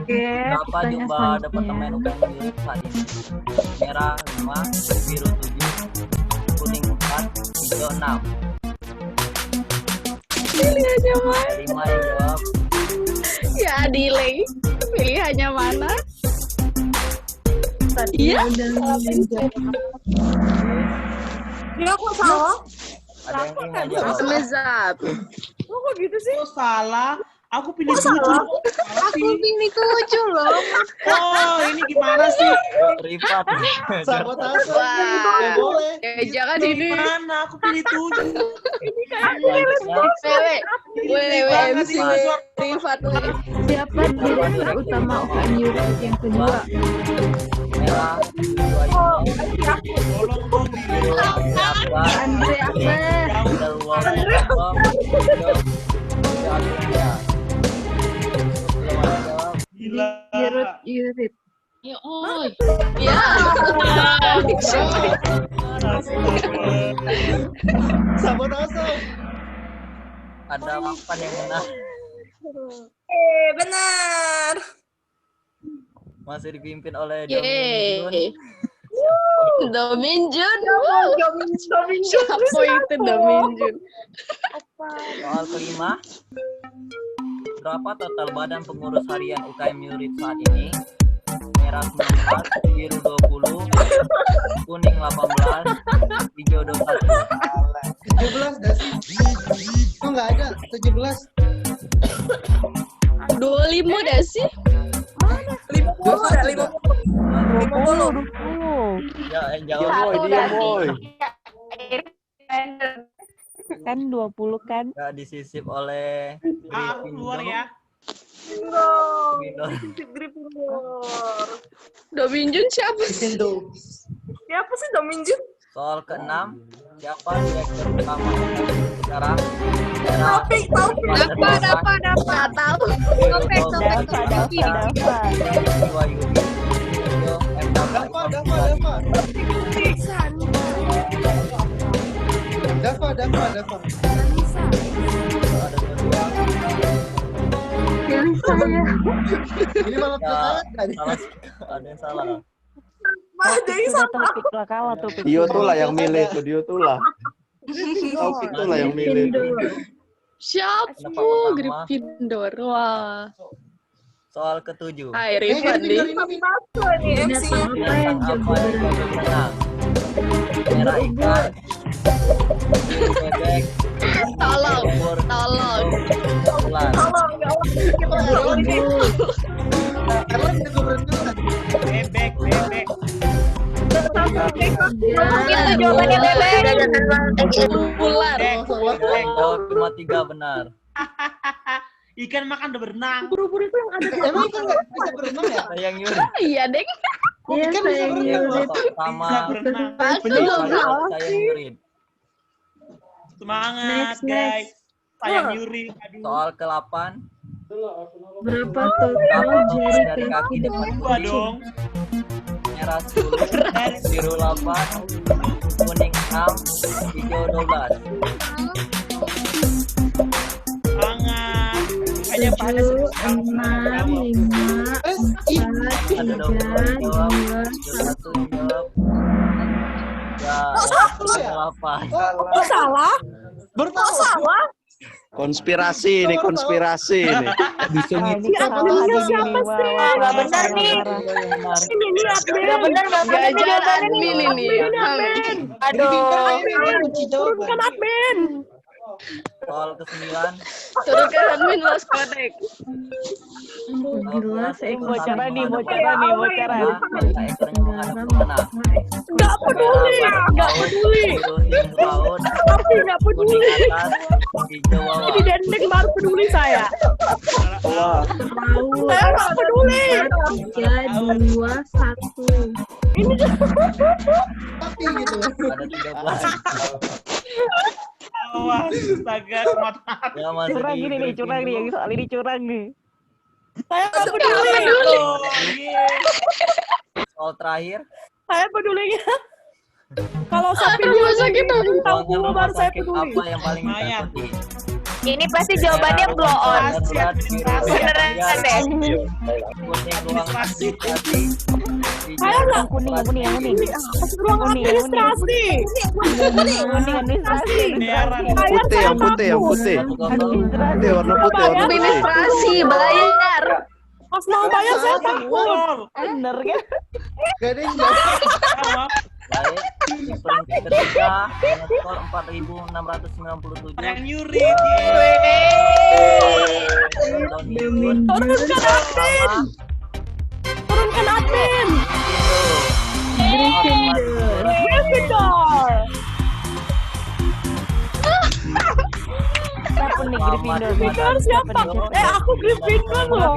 Oke. Berapa jumlah departemen UKM saat ini? Merah 5, biru 7, kuning 4, hijau 6. Pilihannya mana? 5 yang jawab. Ya, delay. Pilihannya mana? Iya. Ya, kok salah? Ada yang nggak jawab. Semezap. Kok gitu sih? Oh, salah. Aku pilih 7. Aku pilih 7 loh. Oh, ini gimana sih? Ripat. Sabotase. Wah. Boleh. Jangan ini. Mana? Aku pilih 7. Wewe, MC Rifat. Siapa direktur utama UKM Yuri yang kedua? Merah, Andre Yurit. Ya, ya. Sabotase. Ada papan yang benar. Benar. Masih dipimpin oleh Dominjun. Apa itu Dominjun? Soal kelima. Berapa total badan pengurus harian UKM Yurit saat ini? merah 19, biru 20, kuning 18, hijau 21. 17 dah sih. Oh nggak ada, 17. 25 dah sih. 50 dah, 50. 20. Ya, jauh. Diam, boy. Kan 20 kan? Nggak disisip oleh Aku keluar ya. Gryffindor. Gryffindor. Dominjun siapa sih? Siapa sih Dominjun? Soal ke-6, siapa direktur utama sekarang? Taufik. Dapat. Tahu. Dafa. Pilih saya. Ini malah Ada yang salah. Ada yang salah. Taufik lah kalah Taufik. Dio tuh lah yang milih tuh, Dio tuh lah. Taufik tuh lah yang milih tuh. Siapa? Gryffindor. Wah. Soal ke-7. Hai Rifan nih. Binatang apa yang lebih menang? Merah ikan, biru bebek, Tolong. ular. Bebek. Itu jawabannya bebek. Ular. Jawab cuma 3 benar. Ikan makan udah berenang. Buru-buru itu yang ada. Emang ikan nggak bisa berenang ya? Sayang Yuri. Iya, Deng. Iya, Ikan bisa berenang. Pertama, Aku belum tahu. sayang Yuri. Semangat, guys. Sayang Yuri. Aduh. Soal ke-8. Berapa Berapa total total jari dari kaki depan Gua dong. merah 10, biru 8, kuning 6, hijau 12. Semangat. Kayaknya pada 6, 5, 4, Ada 3, dong yang jawab, 2, satu yang jawab. Ya, Salah. 8. Oh salah? Oh salah? Konspirasi ini. Ini kan Siapa sih? Nggak benar nih. Ini nih admin. Nggak benar Gagal admin ini. Aduh. Turunkan admin. Soal ke-9. Turunkan admin lost connect. gila, saya bocoran nih. Ekornya menghadap ke mana? Nggak peduli. Biru hijau laut, Tapi nggak peduli. kuning atas, hijau bawah. Ini dendeng baru peduli saya. Saya nggak peduli. 3, 2, 1. Ini Tapi gitu. Ada 13. Awas, astaga, kumat-kumat. Ya, masih Curang di gini nih, curang nih. Yang Gryffindor. soal ini curang nih. saya nggak peduli. Soal terakhir. Saya pedulinya. Kalau sapi Masa kita tahu Soalnya dulu rumah baru saya sakit peduli. apa yang paling Lumayan. ditakuti? Ini pasti jawabannya blow on. Berat, biru, Beneran biar, deh. kuning, ruang administrasi, Saya nggak Kuning. ruang administrasi. Kuning administrasi. Yang putih. Putih, warna putih. Administrasi bayar. Pas mau bayar saya takut. Bener kan? Gak ada yang jawab. baik. Di peringkat ketiga dengan skor 4.697. Sayang Yuri. Turunkan admin. Turunkan admin. Gryffindor. Siapa nih Gryffindor? Gryffindor siapa? Aku Gryffindor loh.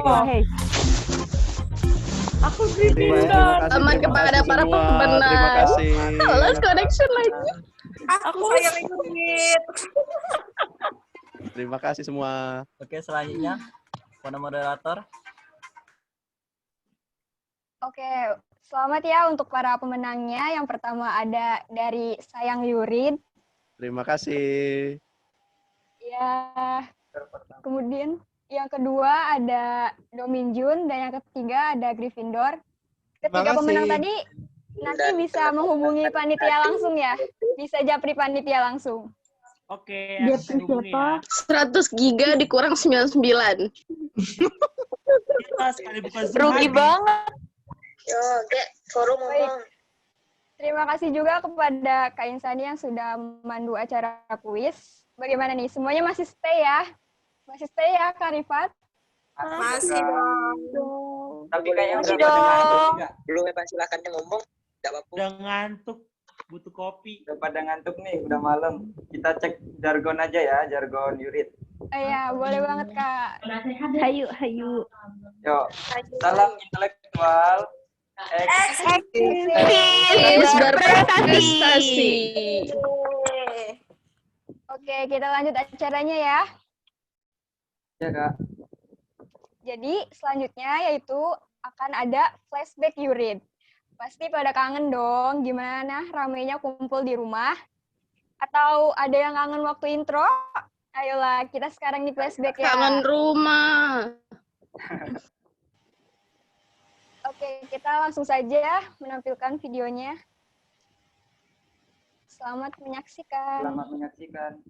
Aku Gryffindor. Aman kepada para pembenar. Terima kasih. Lost connection lagi. Aku sayang Yuri. Terima kasih semua. Oke, selanjutnya pada moderator. Oke, selamat ya untuk para pemenangnya. Yang pertama ada dari Sayang Yurid. Terima kasih. Ya, kemudian yang kedua ada Dominjun dan yang ketiga ada Gryffindor. Ketiga Terima pemenang kasih. tadi nanti bisa menghubungi panitia langsung ya. Bisa japri panitia langsung. Oke, Dia aku hubungi ya. 100 giga dikurang 99. Kita sekali buka Zoom Rugi habis. banget. Yo, Gek, forum ngomong. Terima kasih juga kepada Kak Insani yang sudah memandu acara kuis. Bagaimana nih? Semuanya masih stay ya? Masih stay ya, Kak Rifat? Masih dong. Tapi kayaknya Masih udah pada dong. ngantuk juga. Belum ya, Pak, silakan ngomong. Enggak apa-apa. Udah ngantuk, butuh kopi. Udah pada ngantuk nih, udah malam. Kita cek jargon aja ya, jargon Yurid. Iya, boleh banget, Kak. Hayu, hayu. Yuk, salam intelektual. Eksis berprestasi. Oke, kita lanjut acaranya ya. Ya, Kak. Jadi selanjutnya yaitu akan ada flashback Yurid. Pasti pada kangen dong gimana ramainya kumpul di rumah. Atau ada yang kangen waktu intro? Ayolah, kita sekarang di flashback ya. Kangen rumah. Oke, kita langsung saja menampilkan videonya. Selamat menyaksikan. Selamat menyaksikan.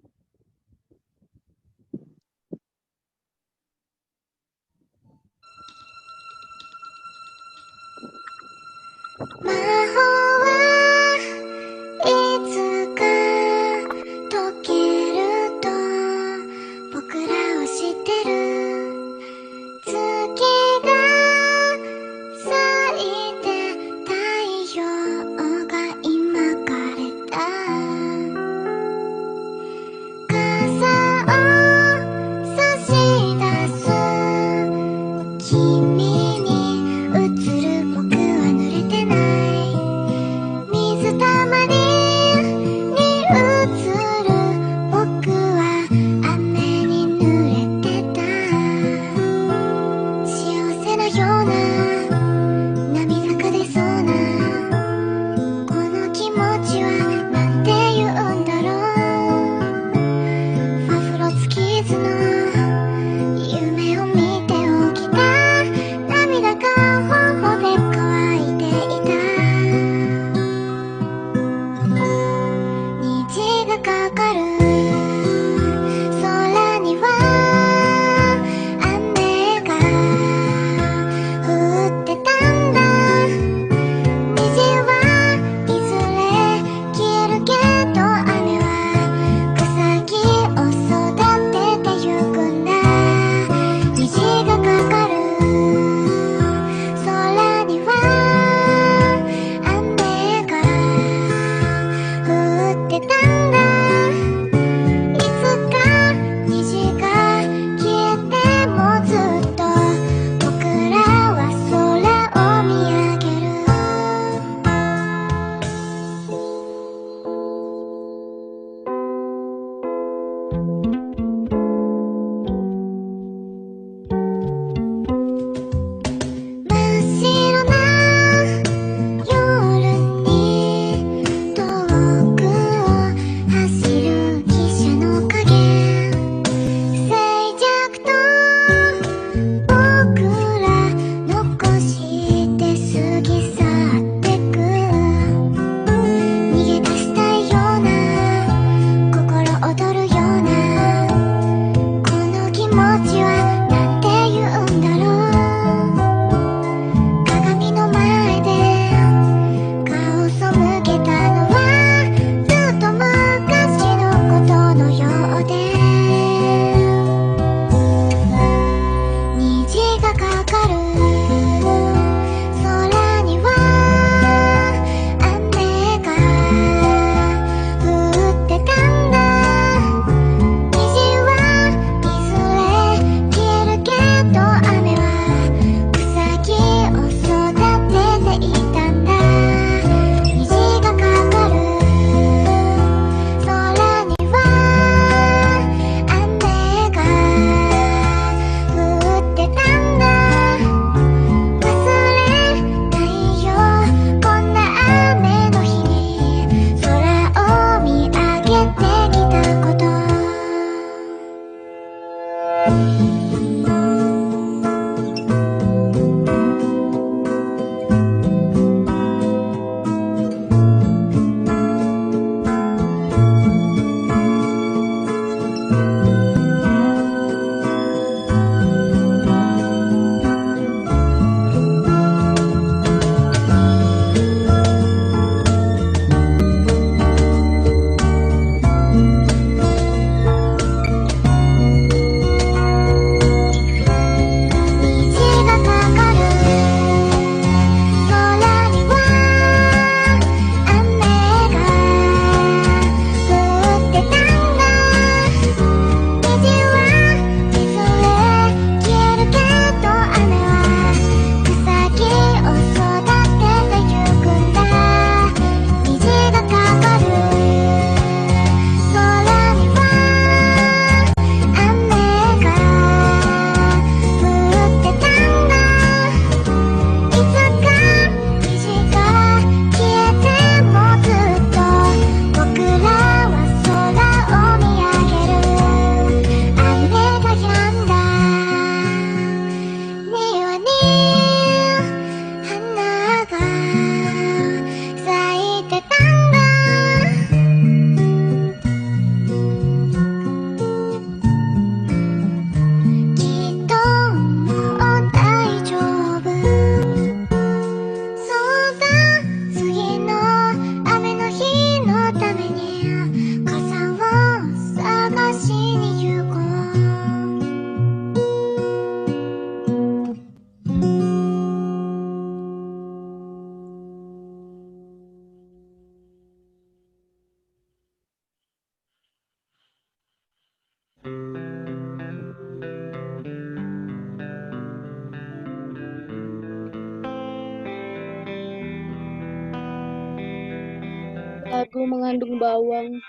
perlu mengandung bawang.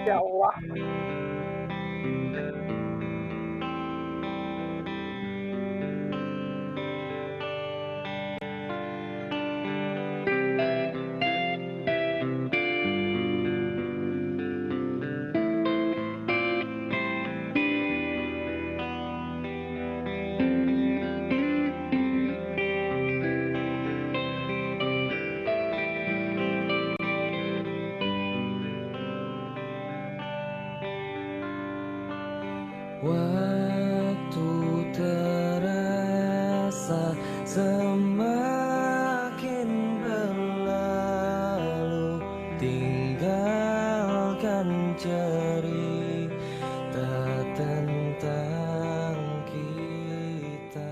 Ya Allah. Waktu terasa semakin berlalu, tinggalkan cerita tentang kita.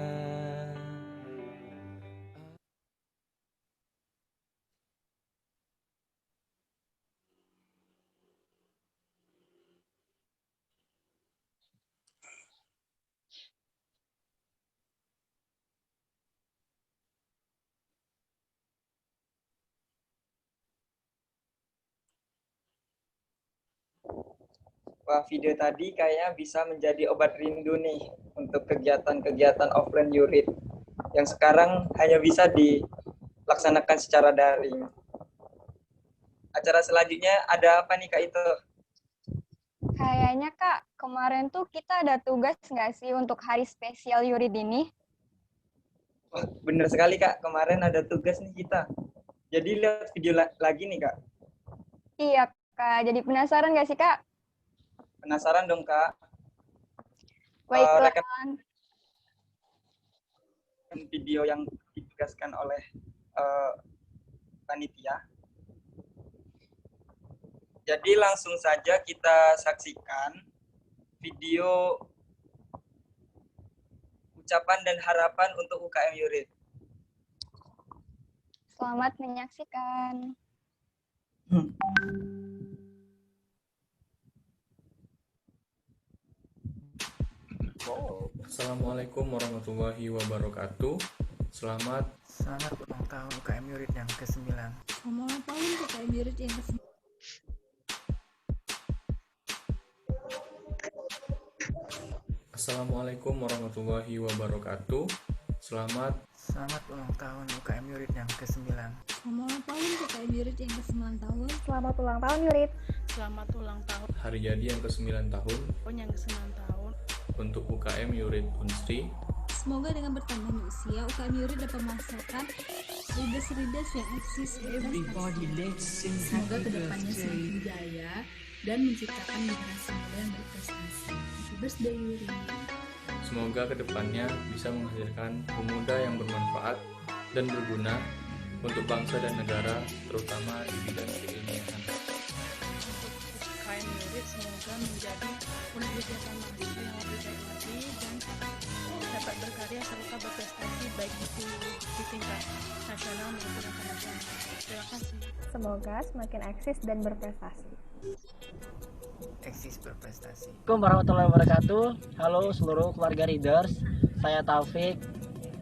Wah, video tadi kayaknya bisa menjadi obat rindu nih untuk kegiatan-kegiatan offline Yurid yang sekarang hanya bisa dilaksanakan secara daring. Acara selanjutnya ada apa nih Kak Ito? Kayaknya Kak, kemarin tuh kita ada tugas nggak sih untuk hari spesial Yurid ini? Wah, bener sekali Kak, kemarin ada tugas nih kita. Jadi lihat video lagi nih Kak. Iya Kak, jadi penasaran nggak sih Kak? Penasaran dong Kak. Baiklah. Video yang ditugaskan oleh panitia. Jadi langsung saja kita saksikan video ucapan dan harapan untuk UKM Yurid. Selamat menyaksikan. Assalamualaikum warahmatullahi wabarakatuh. Selamat ulang tahun UKM Yurid yang ke-9. Selamat tahun UKM Yurid yang ke-9. Assalamualaikum warahmatullahi wabarakatuh. Selamat ulang tahun UKM Yurid yang ke-9. Selamat tahun UKM Yurid yang ke-9 tahun. Selamat ulang tahun Yurid. Selamat ulang tahun. hari jadi yang ke-9 tahun Yang ke-9 tahun. untuk UKM Yurid Unstri. Semoga dengan bertambahnya usia, UKM Yurid dapat memasarkan leaders yang eksis berprestasi. Semoga kedepannya semakin jaya dan menciptakan generasi muda yang berprestasi. Happy birthday Yurid. Semoga kedepannya bisa menghasilkan pemuda yang bermanfaat dan berguna untuk bangsa dan negara, terutama di bidang keilmuan. UKM Yurid semoga menjadi universitas mahasiswa yang lebih baik lagi dan dapat berkarya serta berprestasi baik di tingkat nasional maupun internasional. Terima kasih. Semoga semakin eksis dan berprestasi. Eksis berprestasi. Assalamualaikum warahmatullahi wabarakatuh. Halo seluruh keluarga Readers. Saya Taufik,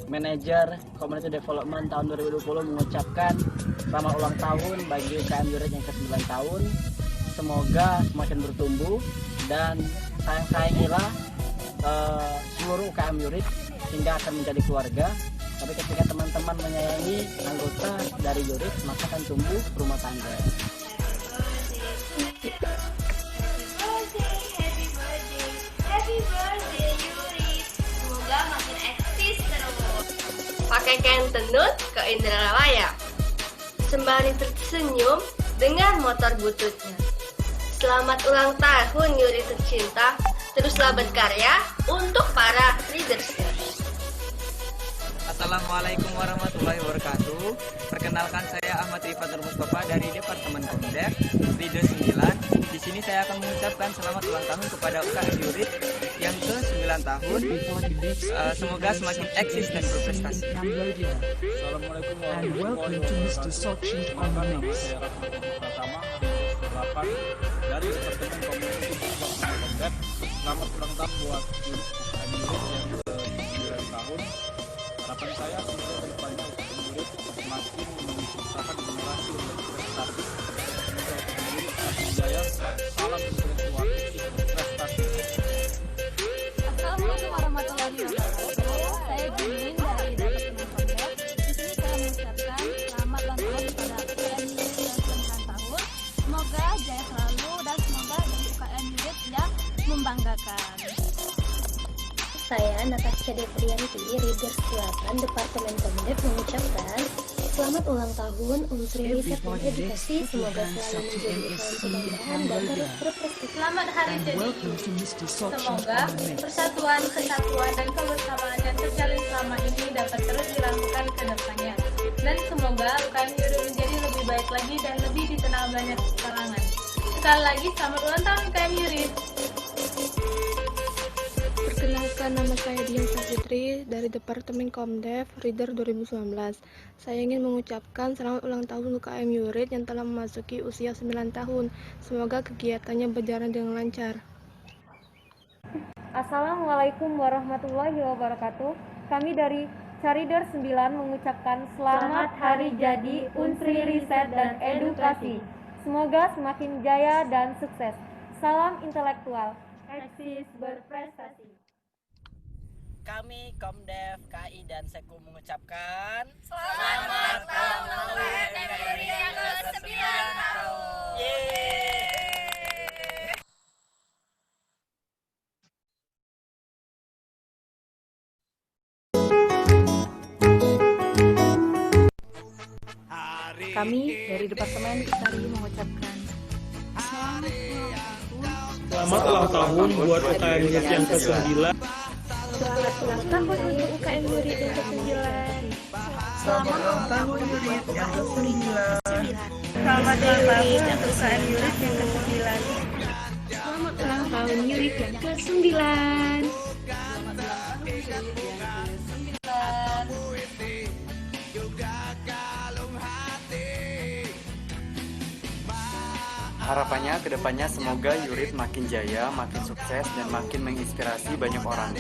Manajer Community Development tahun 2020 mengucapkan selamat ulang tahun bagi UKM Yurid yang ke-9 tahun. Semoga semakin bertumbuh dan sayang-sayangilah seluruh UKM Yurid hingga akan menjadi keluarga. Tapi ketika teman-teman menyayangi anggota dari Yurid, maka akan tumbuh rumah tangga. Happy birthday Yurid. Semoga makin eksis terus. Pakai kain tenun ke Indralaya, sembari tersenyum dengan motor bututnya. Selamat ulang tahun Yurid tercinta. Teruslah berkarya untuk para readers. Assalamualaikum warahmatullahi wabarakatuh. Perkenalkan saya Ahmad Rifatul Mustafa dari Departemen Komdek, Reader 9. Di sini saya akan mengucapkan selamat ulang tahun kepada UKM Yurid yang ke-9 tahun. Semoga semakin eksis dan berprestasi. Assalamualaikum warahmatullahi wabarakatuh. Dari Departemen Komunikasi Komdek. Selamat ulang tahun buat UKM Yurid yang ke-9 tahun. Harapan saya semoga kedepannya UKM Yurid semakin menciptakan generasi yang berprestasi. Semoga UKM Yurid membanggakan. Saya Natasha Deprianti, Reader 8 Departemen Komdef mengucapkan selamat ulang tahun Unsri Riset dan Edukasi. Semoga selalu menjadi usaha kebanggaan dan terus berprestasi. Selamat hari jadi. Semoga persatuan, kesatuan, dan kebersamaan yang terjalin selama ini dapat terus dilakukan ke depannya. Dan semoga UKM Yurit menjadi lebih baik lagi dan lebih dikenal banyak kalangan. Sekali lagi, selamat ulang tahun UKM Yurit. Perkenalkan, nama saya Dian Safitri dari Departemen Komdev, Reader 2019. Saya ingin mengucapkan selamat ulang tahun UKM Yurit yang telah memasuki usia 9 tahun. Semoga kegiatannya berjalan dengan lancar. Assalamualaikum warahmatullahi wabarakatuh. Kami dari Carider 9 mengucapkan selamat hari jadi Unsri Riset dan Edukasi. Semoga semakin jaya dan sukses. Salam intelektual. Eksis berprestasi. Kami Komdev, KI, dan Seku mengucapkan Selamat tahun UKM Yurit yang ke-9 tahun. Kami dari Departemen Kisari mengucapkan Selamat ulang tahun buat UKM Yurit yang ke-9. Selamat ulang tahun untuk UKM Yurit yang ke-9. Selamat ulang tahun Yurit yang ke-9. Selamat ulang tahun untuk UKM Yurit yang ke-9. Selamat ulang tahun Yurit yang ke-9. Harapannya kedepannya semoga Yurit makin jaya, makin sukses, dan makin menginspirasi banyak orang.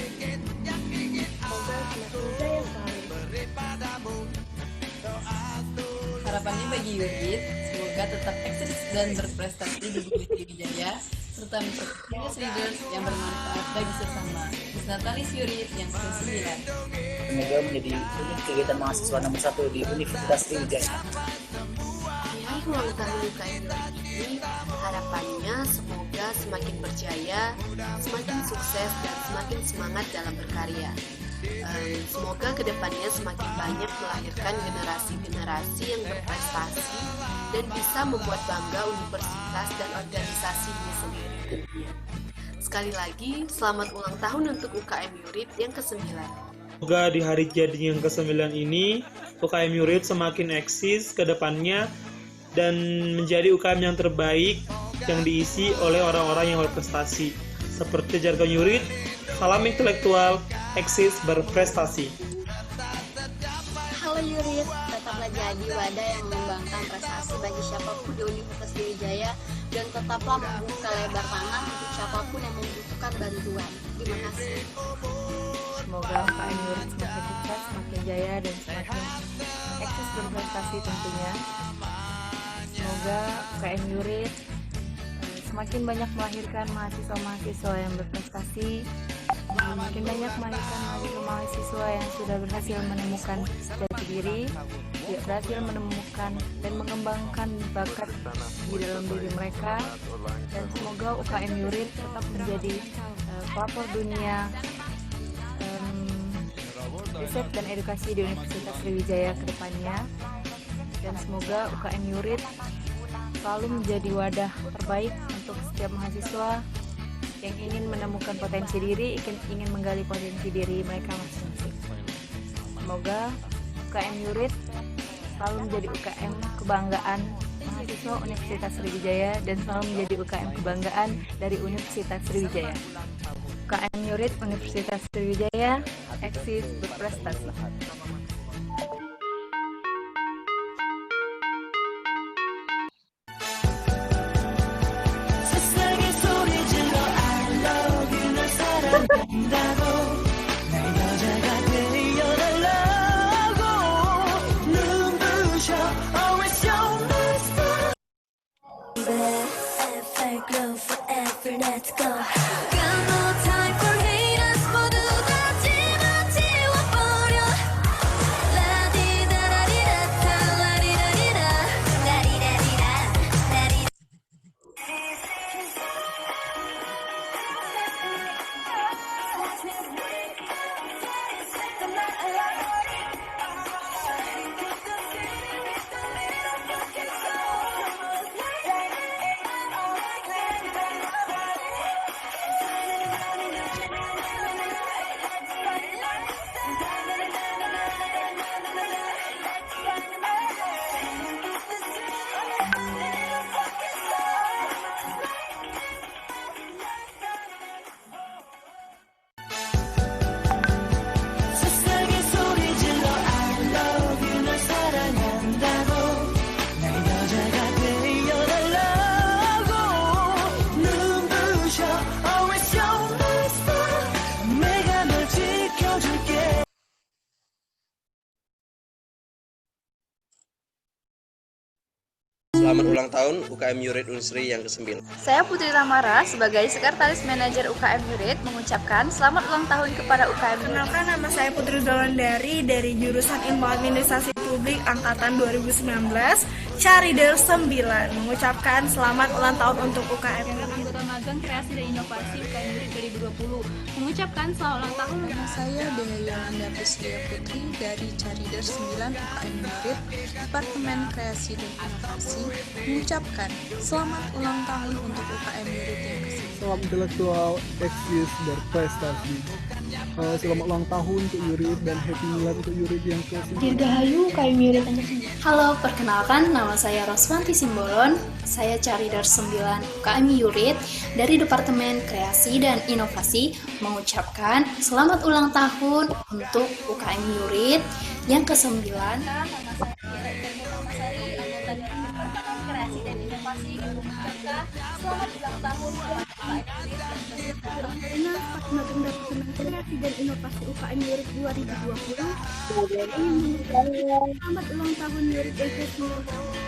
Harapannya bagi Yurit, semoga tetap eksis dan berprestasi di dunia Sriwijaya, serta menjadi leaders yang bermanfaat bagi sesama. Natalis Yurit yang ke-9. Semoga menjadi unit kegiatan mahasiswa nomor 1 di Universitas Sriwijaya. Ulang tahun UKM Yurit ini harapannya semoga semakin berjaya, semakin sukses, dan semakin semangat dalam berkarya. Semoga kedepannya semakin banyak melahirkan generasi-generasi yang berprestasi dan bisa membuat bangga universitas dan organisasinya sendiri. Sekali lagi, selamat ulang tahun untuk UKM Yurit yang ke-9. Semoga di hari jadi yang ke-9 ini, UKM Yurit semakin eksis ke depannya dan menjadi UKM yang terbaik yang diisi oleh orang-orang yang berprestasi. Seperti jargon Yurit, salam intelektual, eksis berprestasi. Halo Yurit, tetaplah jadi wadah yang mengembangkan prestasi bagi siapapun di Universitas Sriwijaya dan tetaplah membuka lebar tangan untuk siapapun yang membutuhkan bantuan. Terima kasih. semoga UKM Yurit semakin sukses, semakin jaya, dan semakin eksis berprestasi tentunya. Semoga UKM Yurit semakin banyak melahirkan mahasiswa-mahasiswa yang berprestasi, semakin banyak melahirkan mahasiswa-mahasiswa yang sudah berhasil menemukan jati diri, berhasil menemukan dan mengembangkan bakat di dalam diri mereka, dan semoga UKM Yurit tetap menjadi pelopor dunia riset dan edukasi di Universitas Sriwijaya ke depannya. Dan semoga UKM Yurit selalu menjadi wadah terbaik untuk setiap mahasiswa yang ingin menemukan potensi diri, ingin menggali potensi diri mereka masing-masing. Semoga UKM Yurit selalu menjadi UKM kebanggaan mahasiswa Universitas Sriwijaya dan selalu menjadi UKM kebanggaan dari Universitas Sriwijaya. UKM Yurit Universitas Sriwijaya, eksis berprestasi. Let's go. Got no time for haters. 모두 다 집어버려. 라디다라디다, 라디다디다, 라디다디다, 라디. Selamat ulang tahun UKM Yurid Unsri yang ke-9. Saya Putri Tamara sebagai Sekretaris Manajer UKM Yurid mengucapkan selamat ulang tahun kepada UKM Yurid. Kenalkan, nama saya Putri Zolandari dari jurusan Ilmu Administrasi Publik angkatan 2019, Carider 9, mengucapkan selamat ulang tahun untuk UKM Yurid. Anggota magang Kreasi dan Inovasi UKM Yurid 2020 mengucapkan selamat ulang tahun. Nama saya Dea Yolanda Prislia Putri dari Carider 9 UKM Yurid, Departemen Kreasi dan Inovasi, mengucapkan selamat ulang tahun untuk UKM Yurid yang ke-9. Salam intelektual, eksis, berprestasi. Selamat ulang tahun untuk Yurid dan Happy Milad untuk Yurid yang ke-9. Dirgahayu UKM Yurid yang ke-9. Halo, perkenalkan nama saya Roswanti Simbolon. Saya Carider 9 UKM Yurid dari Departemen Kreasi dan Inovasi mengucapkan selamat ulang tahun untuk UKM Yurid yang ke-9. Nama saya Kreasi dan Inovasi mengucapkan selamat ulang tahun untuk UKM Yurid yang ke-9. Fatma Gendar Kreasi dan Inovasi UKM Yurid 2020 Selamat selamat ulang tahun Yurid yang ke-9.